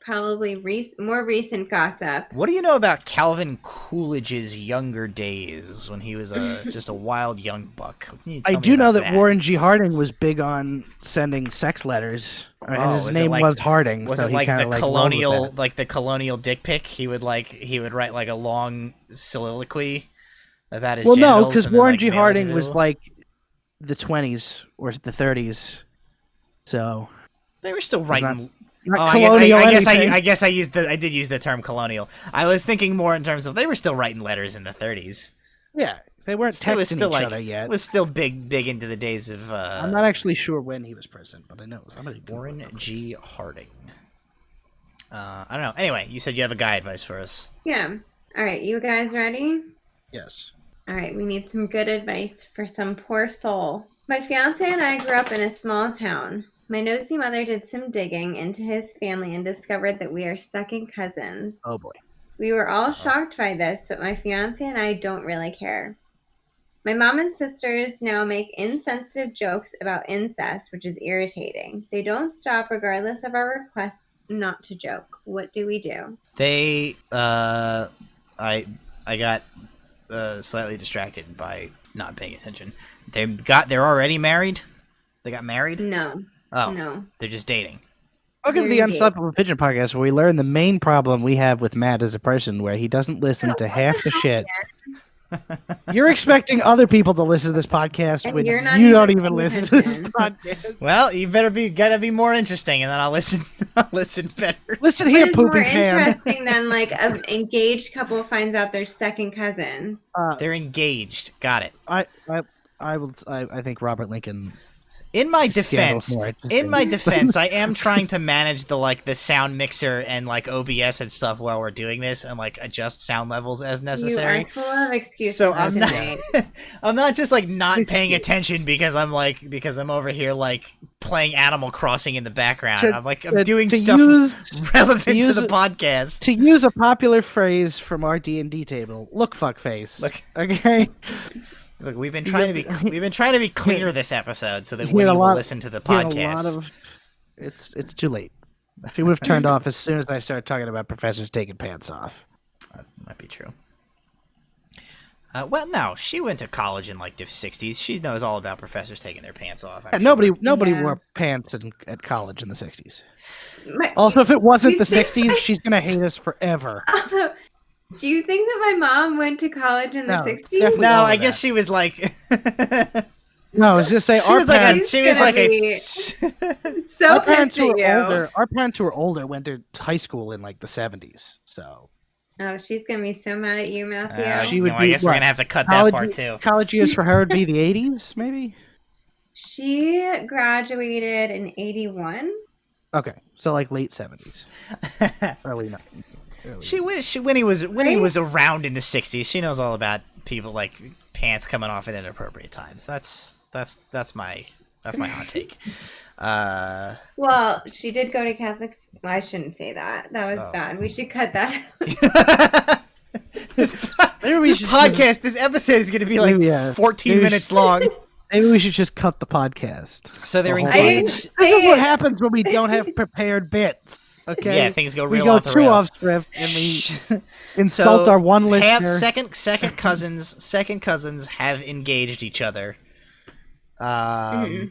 Speaker 3: probably more recent gossip.
Speaker 1: What do you know about Calvin Coolidge's younger days when he was just a wild young buck?
Speaker 2: I do know that Warren G. Harding was big on sending sex letters. And his name was Harding.
Speaker 1: Was it like the colonial dick pic? He would write like a long soliloquy about his genitals.
Speaker 2: Well, no, because Warren G. Harding was like the 20s or the 30s, so
Speaker 1: they were still writing.
Speaker 2: I
Speaker 1: guess I did use the term colonial. I was thinking more in terms of they were still writing letters in the 30s.
Speaker 2: Yeah, they weren't texting each other yet.
Speaker 1: It was still big into the days of.
Speaker 2: I'm not actually sure when he was president, but I know it was somebody.
Speaker 1: Warren G. Harding. I don't know. Anyway, you said you have a guy advice for us.
Speaker 3: Yeah. All right, you guys ready?
Speaker 2: Yes.
Speaker 3: All right, we need some good advice for some poor soul. My fiance and I grew up in a small town. My nosy mother did some digging into his family and discovered that we are second cousins.
Speaker 2: Oh, boy.
Speaker 3: We were all shocked by this, but my fiance and I don't really care. My mom and sisters now make insensitive jokes about incest, which is irritating. They don't stop regardless of our requests not to joke. What do we do?
Speaker 1: I got slightly distracted by not paying attention. They're already married? They got married?
Speaker 3: No.
Speaker 1: Oh,
Speaker 3: no.
Speaker 1: They're just dating.
Speaker 2: Welcome to the Unstoppable Pigeon podcast, where we learn the main problem we have with Matt as a person, where he doesn't listen to half the shit. You're expecting other people to listen to this podcast when you don't even listen to this podcast.
Speaker 1: Well, you gotta be more interesting, and then I'll listen. I'll listen better.
Speaker 2: Listen here, pooping
Speaker 3: fan. More interesting than like an engaged couple finds out they're second cousins.
Speaker 1: They're engaged. Got it.
Speaker 2: I think Robert Lincoln.
Speaker 1: In my defense, I am trying to manage the sound mixer and like OBS and stuff while we're doing this, and like adjust sound levels as necessary.
Speaker 3: You are full of excuses.
Speaker 1: So I'm not just like not paying attention because I'm over here like playing Animal Crossing in the background. I'm doing stuff relevant to the podcast.
Speaker 2: To use a popular phrase from our D&D table, look fuckface.
Speaker 1: Look,
Speaker 2: okay.
Speaker 1: Look, we've been trying to be cleaner this episode so that when you will listen to the podcast,
Speaker 2: it's too late. She would have turned off as soon as I started talking about professors taking pants off.
Speaker 1: That might be true. Well, no, she went to college in like the 60s. She knows all about professors taking their pants off.
Speaker 2: Nobody wore pants at college in the 60s. Also, if it wasn't the 60s, she's gonna hate us forever.
Speaker 3: Do you think that my mom went to college in the 60s?
Speaker 1: No, I guess she was like.
Speaker 2: No, I was just saying. Our parents who were older went to high school in like the 70s. So.
Speaker 3: Oh, she's gonna be so mad at you, Matthew.
Speaker 1: I guess we're gonna have to cut that part too.
Speaker 2: College years for her would be the 80s, maybe.
Speaker 3: She graduated in 81.
Speaker 2: Okay, so like late 70s, early 90s.
Speaker 1: When he was around in the 60s, she knows all about people like pants coming off at inappropriate times. That's my hot take.
Speaker 3: Well, she did go to Catholic. Well, I shouldn't say that. That was bad. We should cut that.
Speaker 1: This episode is going to be like 14 minutes long.
Speaker 2: Maybe we should just cut the podcast.
Speaker 1: So they're engaged.
Speaker 2: This is what happens when we don't have prepared bits. Okay.
Speaker 1: Yeah, things go real off the rail.
Speaker 2: We go too off script and we insult our one listener.
Speaker 1: Second cousins have engaged each other.
Speaker 3: And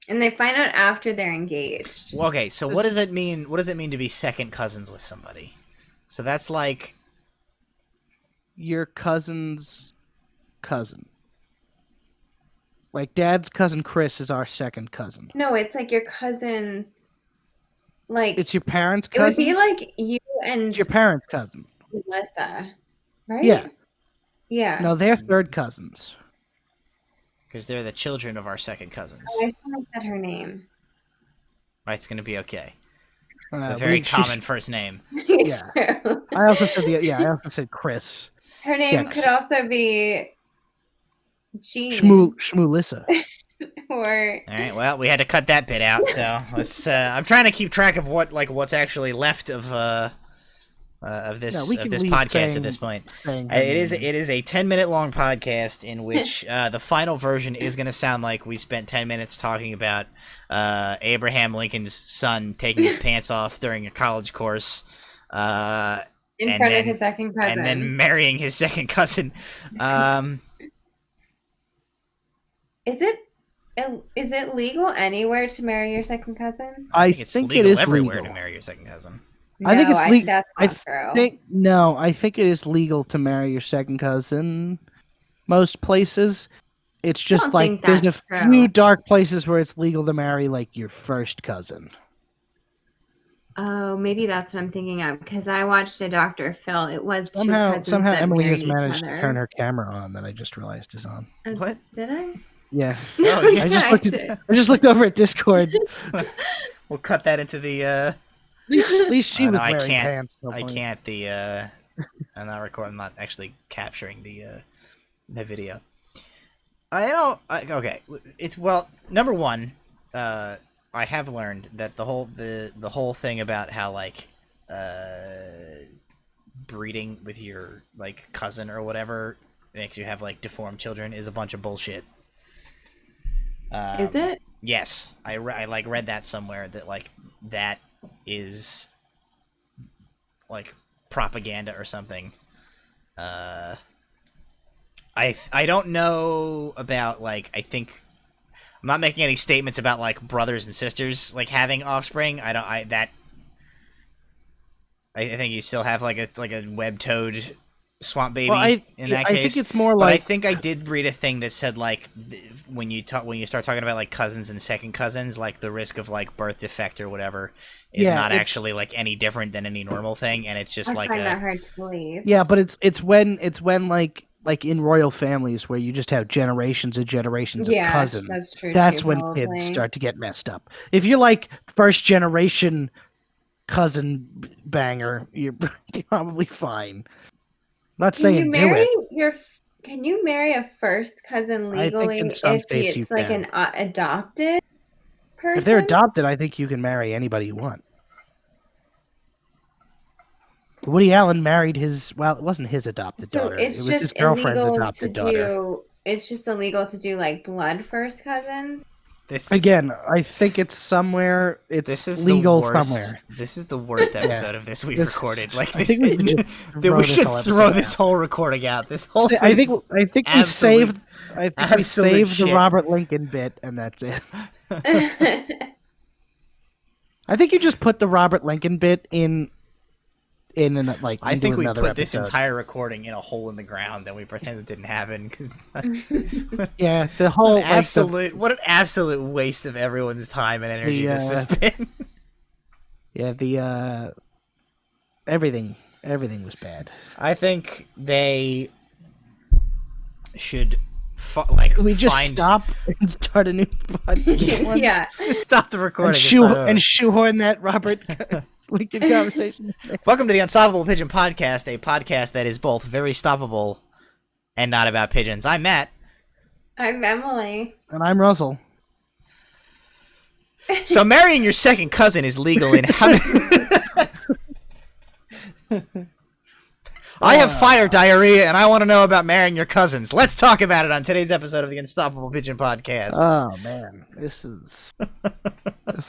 Speaker 3: they find out after they're engaged.
Speaker 1: Well, okay, so what does it mean? What does it mean to be second cousins with somebody? So that's like
Speaker 2: your cousin's cousin. Like Dad's cousin Chris is our second cousin.
Speaker 3: No, it's like your cousin's. Like
Speaker 2: it's your parents' cousin.
Speaker 3: It would be like you and
Speaker 2: it's your parents' cousin,
Speaker 3: Melissa, right?
Speaker 2: Yeah.
Speaker 3: Yeah.
Speaker 2: No, they're third cousins.
Speaker 1: Because they're the children of our second cousins.
Speaker 3: Oh, I should have said her name.
Speaker 1: Right, it's gonna be okay. It's a very common first name.
Speaker 2: Yeah. I also said Chris.
Speaker 3: Her name could also be Jean.
Speaker 2: Shmulissa.
Speaker 3: Or
Speaker 1: all right, well, we had to cut that bit out, so let's. I'm trying to keep track of what's actually left of this podcast at this point. It is a 10-minute long podcast in which the final version is going to sound like we spent 10 minutes talking about Abraham Lincoln's son taking his pants off during a college course.
Speaker 3: In front of his second cousin.
Speaker 1: And then marrying his second cousin.
Speaker 3: Is it legal anywhere to marry your second cousin?
Speaker 1: I think it's legal everywhere to marry your second cousin.
Speaker 3: No, I think it's legal. That's not true.
Speaker 2: I think it is legal to marry your second cousin. Most places, it's just like there's a few dark places where it's legal to marry like your first cousin.
Speaker 3: Oh, maybe that's what I'm thinking of because I watched a Dr. Phil. It was
Speaker 2: somehow
Speaker 3: that
Speaker 2: Emily has managed to turn her camera on that I just realized is on.
Speaker 1: What
Speaker 3: did I?
Speaker 2: Yeah.
Speaker 1: Oh, yeah.
Speaker 2: I just looked over at Discord.
Speaker 1: We'll cut that into the.
Speaker 2: At least she was wearing pants.
Speaker 1: I can't. I'm not recording. I'm not actually capturing the video. Okay. It's number one. I have learned that the whole thing about how like breeding with your like cousin or whatever makes you have like deformed children is a bunch of bullshit.
Speaker 3: Is it?
Speaker 1: Yes, I read that somewhere that like that is like propaganda or something. I don't know about like I'm not making any statements about like brothers and sisters like having offspring. I think you still have like a web toad swamp baby in that case.
Speaker 2: I think it's more like.
Speaker 1: But I think I did read a thing that said like when you start talking about like cousins and second cousins, like the risk of like birth defect or whatever is not actually like any different than any normal thing, and it's just
Speaker 3: I find that hard to believe.
Speaker 2: Yeah, but it's when like in royal families where you just have generations and generations of cousins.
Speaker 3: That's true.
Speaker 2: That's when kids start to get messed up. If you're like first generation cousin banger, you're probably fine. I'm not saying do it.
Speaker 3: Can you marry a first cousin legally if it's like an adopted person?
Speaker 2: If they're adopted, I think you can marry anybody you want. Woody Allen married it wasn't his adopted daughter. It was his girlfriend's adopted daughter.
Speaker 3: It's just illegal to do like blood first cousins.
Speaker 2: Again, I think it's somewhere. It's legal somewhere.
Speaker 1: This is the worst episode of this we've recorded. Like,
Speaker 2: I think
Speaker 1: we should throw this whole recording out. This whole.
Speaker 2: I think we saved. I think we saved the Robert Lincoln bit, and that's it. I think you just put the Robert Lincoln bit in like.
Speaker 1: I think we put
Speaker 2: episode.
Speaker 1: This entire recording in a hole in the ground, and we pretend it didn't happen.
Speaker 2: Yeah, the whole
Speaker 1: what an absolute waste of everyone's time and energy this has been.
Speaker 2: Yeah, everything was bad.
Speaker 1: I think they should
Speaker 2: stop and start a new podcast.
Speaker 3: Yeah,
Speaker 1: just stop the recording
Speaker 2: and shoehorn that Robert Lincoln conversation.
Speaker 1: Welcome to the Unstoppable Pigeon Podcast, a podcast that is both very stoppable and not about pigeons. I'm Matt.
Speaker 3: I'm Emily.
Speaker 2: And I'm Russell.
Speaker 1: So marrying your second cousin is legal in how I have fire diarrhea, and I want to know about marrying your cousins. Let's talk about it on today's episode of the Unstoppable Pigeon Podcast.
Speaker 2: Oh, man. This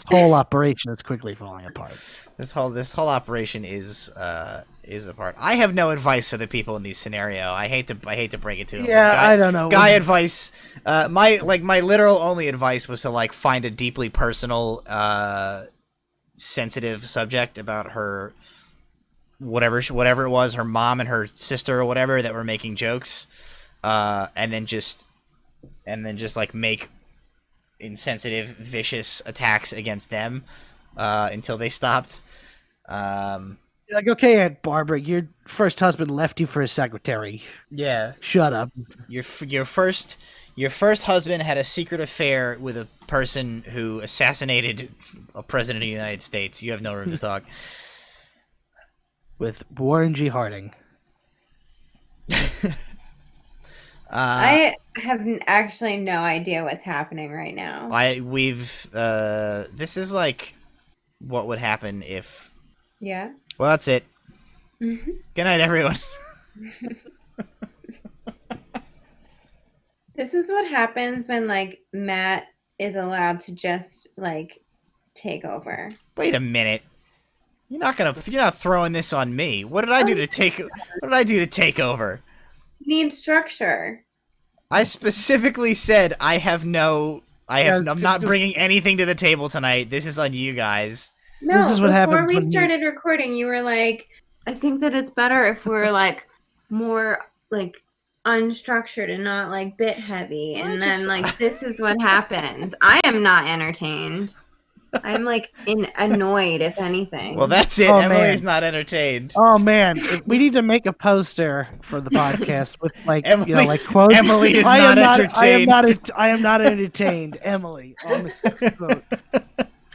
Speaker 2: whole operation is quickly falling apart.
Speaker 1: This whole operation is apart. I have no advice for the people in these scenarios. I hate to break it to them.
Speaker 2: Yeah, I don't know.
Speaker 1: Guy advice. My literal only advice was to like find a deeply personal, sensitive subject about her. Whatever it was, her mom and her sister or whatever that were making jokes, and then just like make insensitive, vicious attacks against them until they stopped.
Speaker 2: Yeah, You're like, okay, Aunt Barbara, your first husband left you for a secretary.
Speaker 1: Yeah.
Speaker 2: Shut up.
Speaker 1: Your first husband had a secret affair with a person who assassinated a president of the United States. You have no room to talk.
Speaker 2: With Warren G. Harding.
Speaker 3: I have actually no idea what's happening right now.
Speaker 1: This is like what would happen if.
Speaker 3: Yeah.
Speaker 1: Well, that's it.
Speaker 3: Mm-hmm.
Speaker 1: Good night, everyone.
Speaker 3: This is what happens when like Matt is allowed to just like take over.
Speaker 1: Wait a minute. You're not throwing this on me. What did I do to take over?
Speaker 3: You need structure.
Speaker 1: I specifically said I'm not bringing anything to the table tonight. This is on you guys.
Speaker 3: No, this is what happens before we started recording, you were like, I think that it's better if we're like more like unstructured and not like bit heavy. And then like this is what happens. I am not entertained. I'm like annoyed, if anything.
Speaker 1: Well, that's it. Emily's not entertained.
Speaker 2: Oh man, we need to make a poster for the podcast with like like quotes.
Speaker 1: Emily is not entertained.
Speaker 2: I am not entertained. Emily on the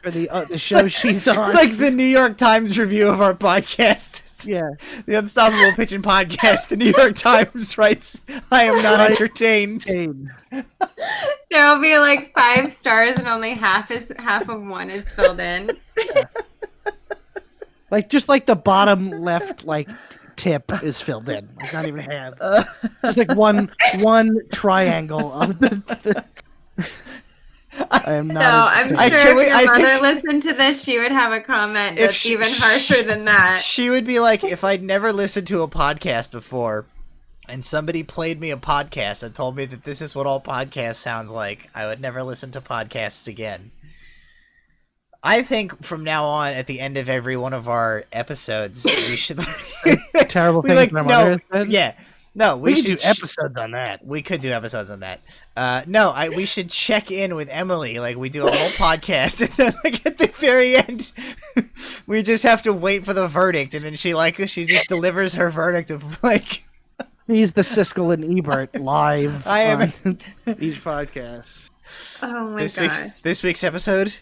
Speaker 2: for the show she's on.
Speaker 1: It's like the New York Times review of our podcast.
Speaker 2: Yeah,
Speaker 1: the Unstoppable Pigeon podcast. The New York Times writes, "I am not entertained."
Speaker 3: There'll be like 5 stars and only half of one is filled in.
Speaker 2: Yeah. Like just like the bottom left like tip is filled in. Like not even half. Just like one triangle of the I am not.
Speaker 3: No, I'm sure if your mother listened to this, she would have a comment that's even harsher than that.
Speaker 1: She would be like, if I'd never listened to a podcast before, and somebody played me a podcast and told me that this is what all podcasts sounds like, I would never listen to podcasts again. I think from now on, at the end of every one of our episodes, we should
Speaker 2: terrible things my mother said.
Speaker 1: Yeah. No, we should
Speaker 2: do episodes on that.
Speaker 1: We could do episodes on that. We should check in with Emily, like we do a whole podcast, and then like at the very end, we just have to wait for the verdict, and then she just delivers her verdict of like.
Speaker 2: He's the Siskel and Ebert live.
Speaker 1: I am
Speaker 2: on each podcast.
Speaker 3: Oh my gosh!
Speaker 1: This week's episode.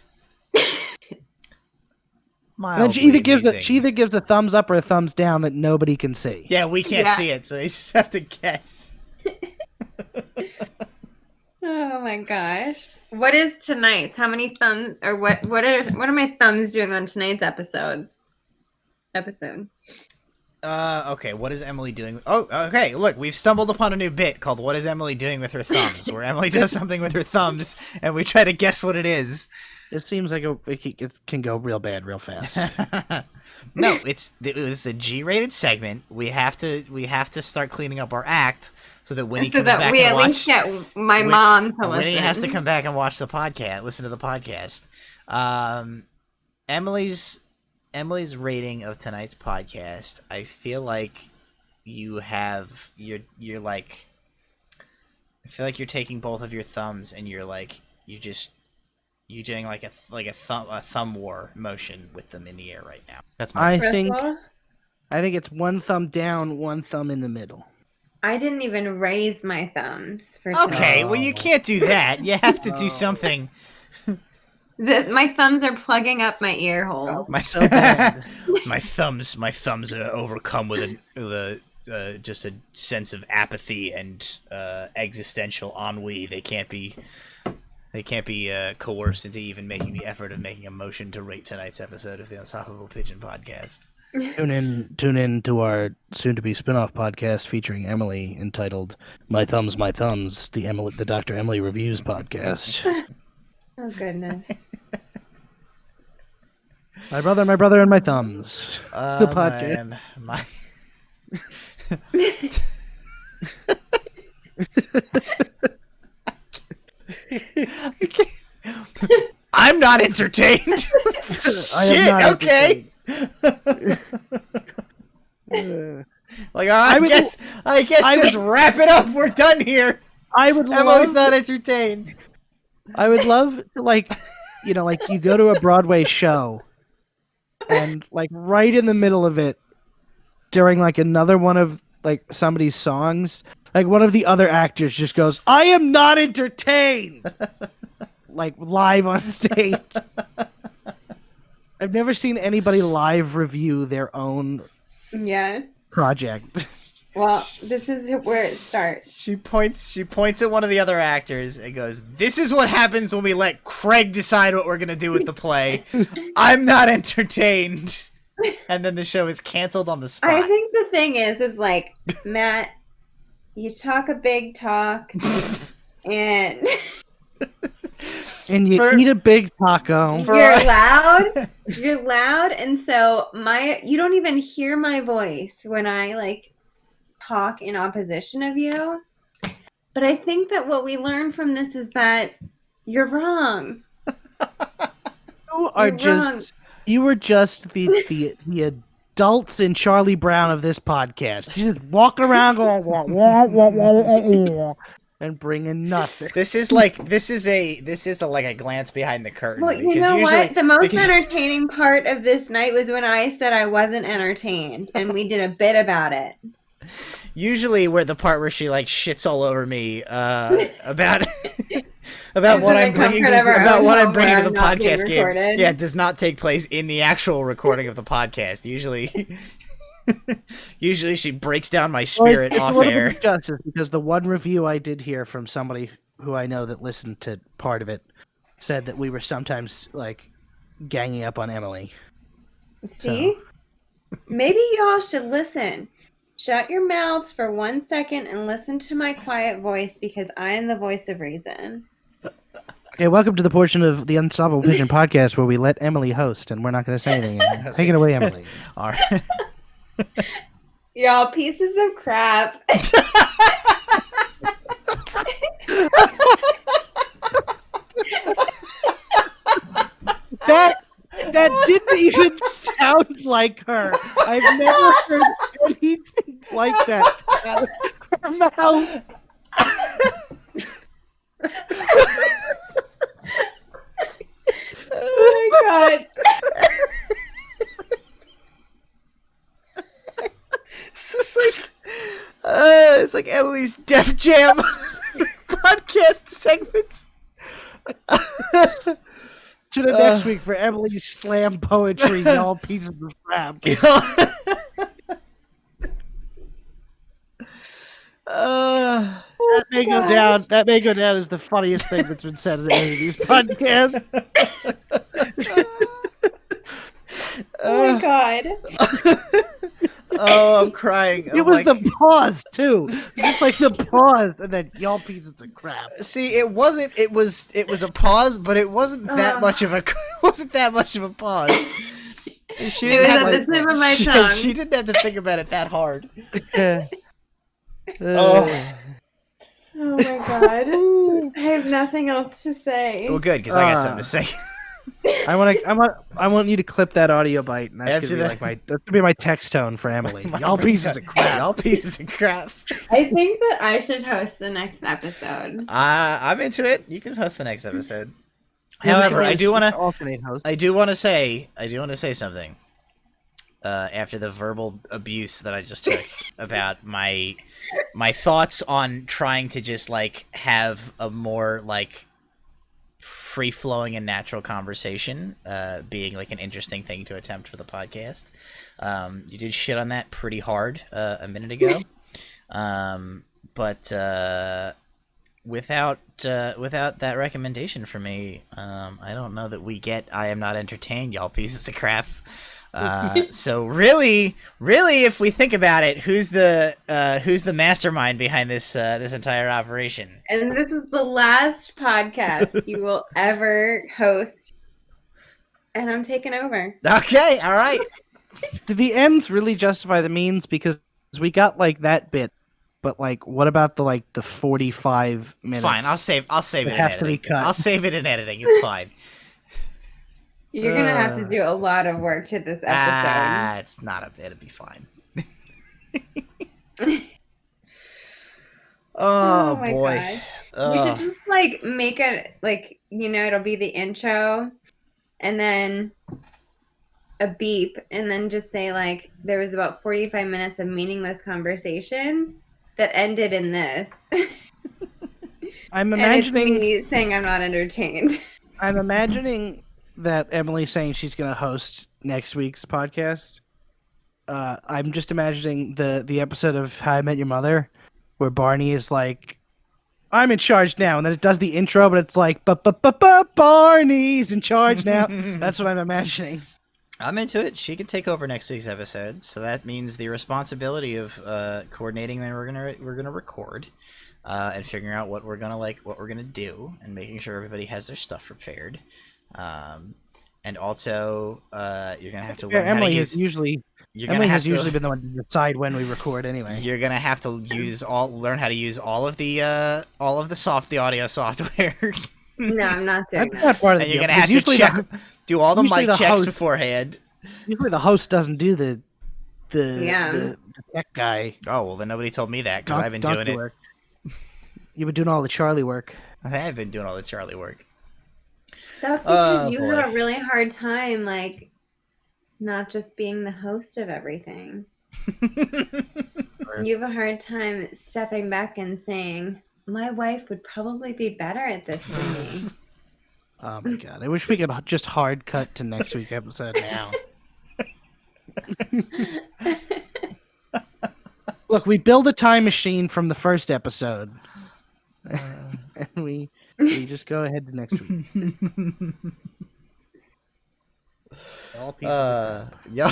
Speaker 2: And she either gives a thumbs up or a thumbs down that nobody can see.
Speaker 1: Yeah, we can't see it, so you just have to guess.
Speaker 3: Oh my gosh! What is tonight's? How many thumbs? Or what are my thumbs doing on tonight's episode?
Speaker 1: Okay, what is Emily doing? Oh, okay, look, we've stumbled upon a new bit called What is Emily Doing with Her Thumbs, where Emily does something with her thumbs, and we try to guess what it is.
Speaker 2: It seems like it can go real bad real fast.
Speaker 1: No, it was a G-rated segment. We have to start cleaning up our act so that Winnie can come back and watch.
Speaker 3: So that we at least get my mom to listen.
Speaker 1: Winnie has to come back and watch the podcast, listen to the podcast. Emily's rating of tonight's podcast, I feel like you're like, I feel like you're taking both of your thumbs and you're doing like a thumb war motion with them in the air right now. That's my.
Speaker 2: I think it's one thumb down, one thumb in the middle.
Speaker 3: I didn't even raise my thumbs for.
Speaker 1: Okay, well you can't do that. You have to do something.
Speaker 3: My thumbs are plugging up my ear holes.
Speaker 2: So bad.
Speaker 1: my thumbs are overcome with just a sense of apathy and existential ennui. They can't be coerced into even making the effort of making a motion to rate tonight's episode of the Unstoppable Pigeon podcast.
Speaker 2: Tune in to our soon-to-be spin-off podcast featuring Emily, entitled "My Thumbs, the Dr. Emily Reviews podcast."
Speaker 3: Oh goodness!
Speaker 2: My brother, and my thumbs. The podcast.
Speaker 1: I'm not entertained. Shit. Okay. Like, I guess just wrap it up. We're done here. Emily's not entertained.
Speaker 2: I would love to, like you go to a Broadway show, and like right in the middle of it during like another one of like somebody's songs, like one of the other actors just goes, "I am not entertained," like live on stage. I've never seen anybody live review their own project.
Speaker 3: Well, this is where it starts.
Speaker 1: She points at one of the other actors and goes, "This is what happens when we let Craig decide what we're gonna do with the play. I'm not entertained." And then the show is canceled on the spot.
Speaker 3: I think the thing is like, Matt, you talk a big talk, and
Speaker 2: you eat a big taco.
Speaker 3: You're loud, and so you don't even hear my voice when I like talk in opposition of you. But I think that what we learned from this is that you're wrong.
Speaker 2: You were just the adults in Charlie Brown of this podcast. You just walking around going wah, wah, wah, wah, wah, and bringing nothing.
Speaker 1: This is like a glance behind the curtain.
Speaker 3: Well, you know what? The most entertaining part of this night was when I said I wasn't entertained, and we did a bit about it.
Speaker 1: Usually, where the part where she like shits all over me about what I'm bringing to the podcast game. Yeah, it does not take place in the actual recording of the podcast. Usually she breaks down my spirit off air.
Speaker 2: Justice, because the one review I did hear from somebody who I know that listened to part of it said that we were sometimes like ganging up on Emily.
Speaker 3: See? So. Maybe y'all should listen. Shut your mouths for 1 second and listen to my quiet voice, because I am the voice of reason.
Speaker 2: Okay, welcome to the portion of the Unstoppable Pigeon podcast where we let Emily host, and we're not going to say anything. Take it away, Emily.
Speaker 1: All right.
Speaker 3: Y'all pieces of crap.
Speaker 2: That didn't even sound like her. I've never heard anything like that out of her mouth.
Speaker 3: Oh my god.
Speaker 1: It's like Emily's Def Jam podcast segments.
Speaker 2: Tune in next week for Emily's slam poetry, y'all pieces of crap. That may go down. That may go down as the funniest thing that's been said in any of these podcasts.
Speaker 3: Oh my god.
Speaker 1: Oh, I'm crying.
Speaker 2: It was the pause too, just like the pause, and then y'all pieces of crap.
Speaker 1: See, it wasn't. It was a pause, but it wasn't that much of a. Wasn't that much of a pause. She
Speaker 3: it was at the tip of my tongue.
Speaker 1: She didn't have to think about it that hard.
Speaker 3: Oh my god! I have nothing else to say.
Speaker 1: Well, good, because I got something to say.
Speaker 2: I want you to clip that audio bite, and that's gonna be my text tone for Emily. Y'all pieces of crap.
Speaker 1: Y'all pieces of crap.
Speaker 3: I think that I should host the next episode.
Speaker 1: I'm into it. You can host the next episode. However, I do want to say something. After the verbal abuse that I just took about my thoughts on trying to just like have a more like free-flowing and natural conversation being like an interesting thing to attempt for the podcast. You did shit on that pretty hard a minute ago. But without that recommendation from me, I don't know that we get I am not entertained, y'all pieces of crap. So really, if we think about it, who's the mastermind behind this entire operation?
Speaker 3: And this is the last podcast you will ever host, and I'm taking over.
Speaker 1: Okay, all right.
Speaker 2: Do the ends really justify the means? Because we got like that bit, but like, what about the 45 minutes?
Speaker 1: It's fine. I'll save it in editing. I'll save it in editing. It's fine.
Speaker 3: You're going to have to do a lot of work to this episode.
Speaker 1: It's not it'll be fine. Oh boy.
Speaker 3: We should just make it it'll be the intro, and then a beep and then just say like there was about 45 minutes of meaningless conversation that ended in this.
Speaker 2: I'm imagining
Speaker 3: and it's me saying I'm not entertained.
Speaker 2: I'm imagining that Emily's saying she's going to host next week's podcast. I'm just imagining the episode of How I Met Your Mother where Barney is like, I'm in charge now, and then it does the intro, but it's like, Barney's in charge now. That's what I'm imagining.
Speaker 1: I'm into it. She can take over next week's episode, so that means the responsibility of coordinating when we're gonna record, and figuring out what we're gonna do, and making sure everybody has their stuff prepared. And also, you're gonna have to learn how to use. Emily has usually been the one to decide when we record anyway. You're gonna have to learn how to use all of the audio software.
Speaker 3: No, I'm not doing that.
Speaker 2: Not part of
Speaker 1: and you're gonna have to do all the mic checks beforehand.
Speaker 2: Usually the host doesn't do the tech guy.
Speaker 1: Oh well, then nobody told me that because I've been doing it.
Speaker 2: You've been doing all the Charlie work.
Speaker 1: I have been doing all the Charlie work.
Speaker 3: That's because you have a really hard time, like, not just being the host of everything. You have a hard time stepping back and saying, my wife would probably be better at this than me.
Speaker 2: Oh my god, I wish we could just hard cut to next week's episode now. Look, we build a time machine from the first episode. And we just go ahead to next week. All pieces
Speaker 1: yeah.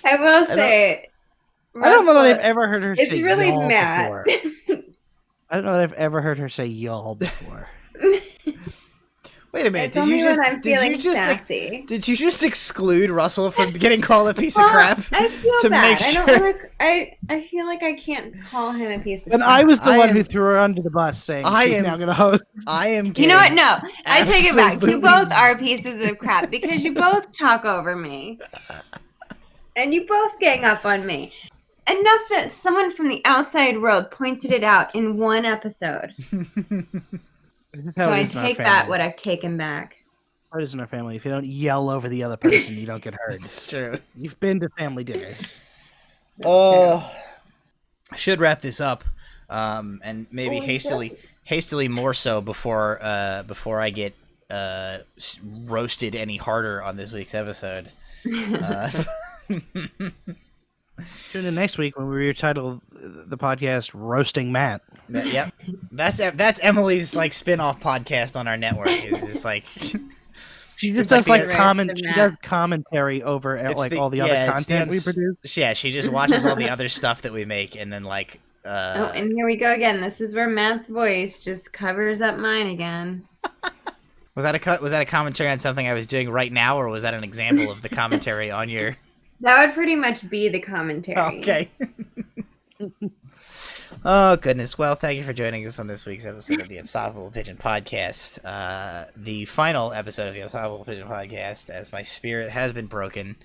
Speaker 3: I will say,
Speaker 2: I don't know that I've ever heard her say
Speaker 3: it's really
Speaker 2: y'all
Speaker 3: Matt.
Speaker 2: before. I don't know that I've ever heard her say y'all before.
Speaker 1: Wait a minute!
Speaker 3: Did
Speaker 1: you just exclude Russell from getting called a piece of crap?
Speaker 3: I feel
Speaker 1: to
Speaker 3: bad.
Speaker 1: make sure.
Speaker 3: I feel like I can't call him a piece of
Speaker 2: crap. And I was the one who threw her under the bus, saying she's now going to host.
Speaker 1: I am.
Speaker 3: You know what? No, I take it back. You both are pieces of crap because you both talk over me, and you both gang up on me. Enough that someone from the outside world pointed it out in one episode. So I take back what I've taken back.
Speaker 2: It is in our family. If you don't yell over the other person, you don't get hurt.
Speaker 1: It's true.
Speaker 2: You've been to family dinners.
Speaker 1: I should wrap this up, and maybe hastily more so before I get roasted any harder on this week's episode.
Speaker 2: Tune in next week when we retitle the podcast "Roasting Matt."
Speaker 1: Yep, that's Emily's like spin-off podcast on our network. It's just like
Speaker 2: she just does like she does commentary over all the other content we produce.
Speaker 1: Yeah, she just watches all the other stuff that we make, and then like.
Speaker 3: And here we go again. This is where Matt's voice just covers up mine again.
Speaker 1: Was that a commentary on something I was doing right now, or was that an example of the commentary on your?
Speaker 3: That would pretty much be the commentary.
Speaker 1: Okay. Oh, goodness. Well, thank you for joining us on this week's episode of the Unstoppable Pigeon Podcast. The final episode of the Unstoppable Pigeon Podcast, as my spirit has been broken,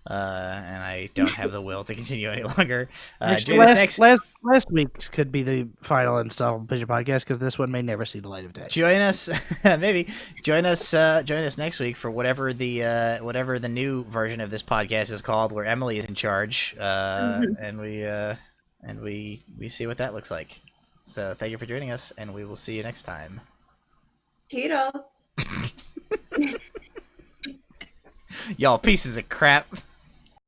Speaker 1: and I don't have the will to continue any longer.
Speaker 2: Last week's could be the final Unstoppable Pigeon Podcast, because this one may never see the light of day.
Speaker 1: Join us, join us next week for whatever the new version of this podcast is called, where Emily is in charge, and we see what that looks like. So thank you for joining us, and we will see you next time.
Speaker 3: Toodles.
Speaker 1: Y'all pieces of crap.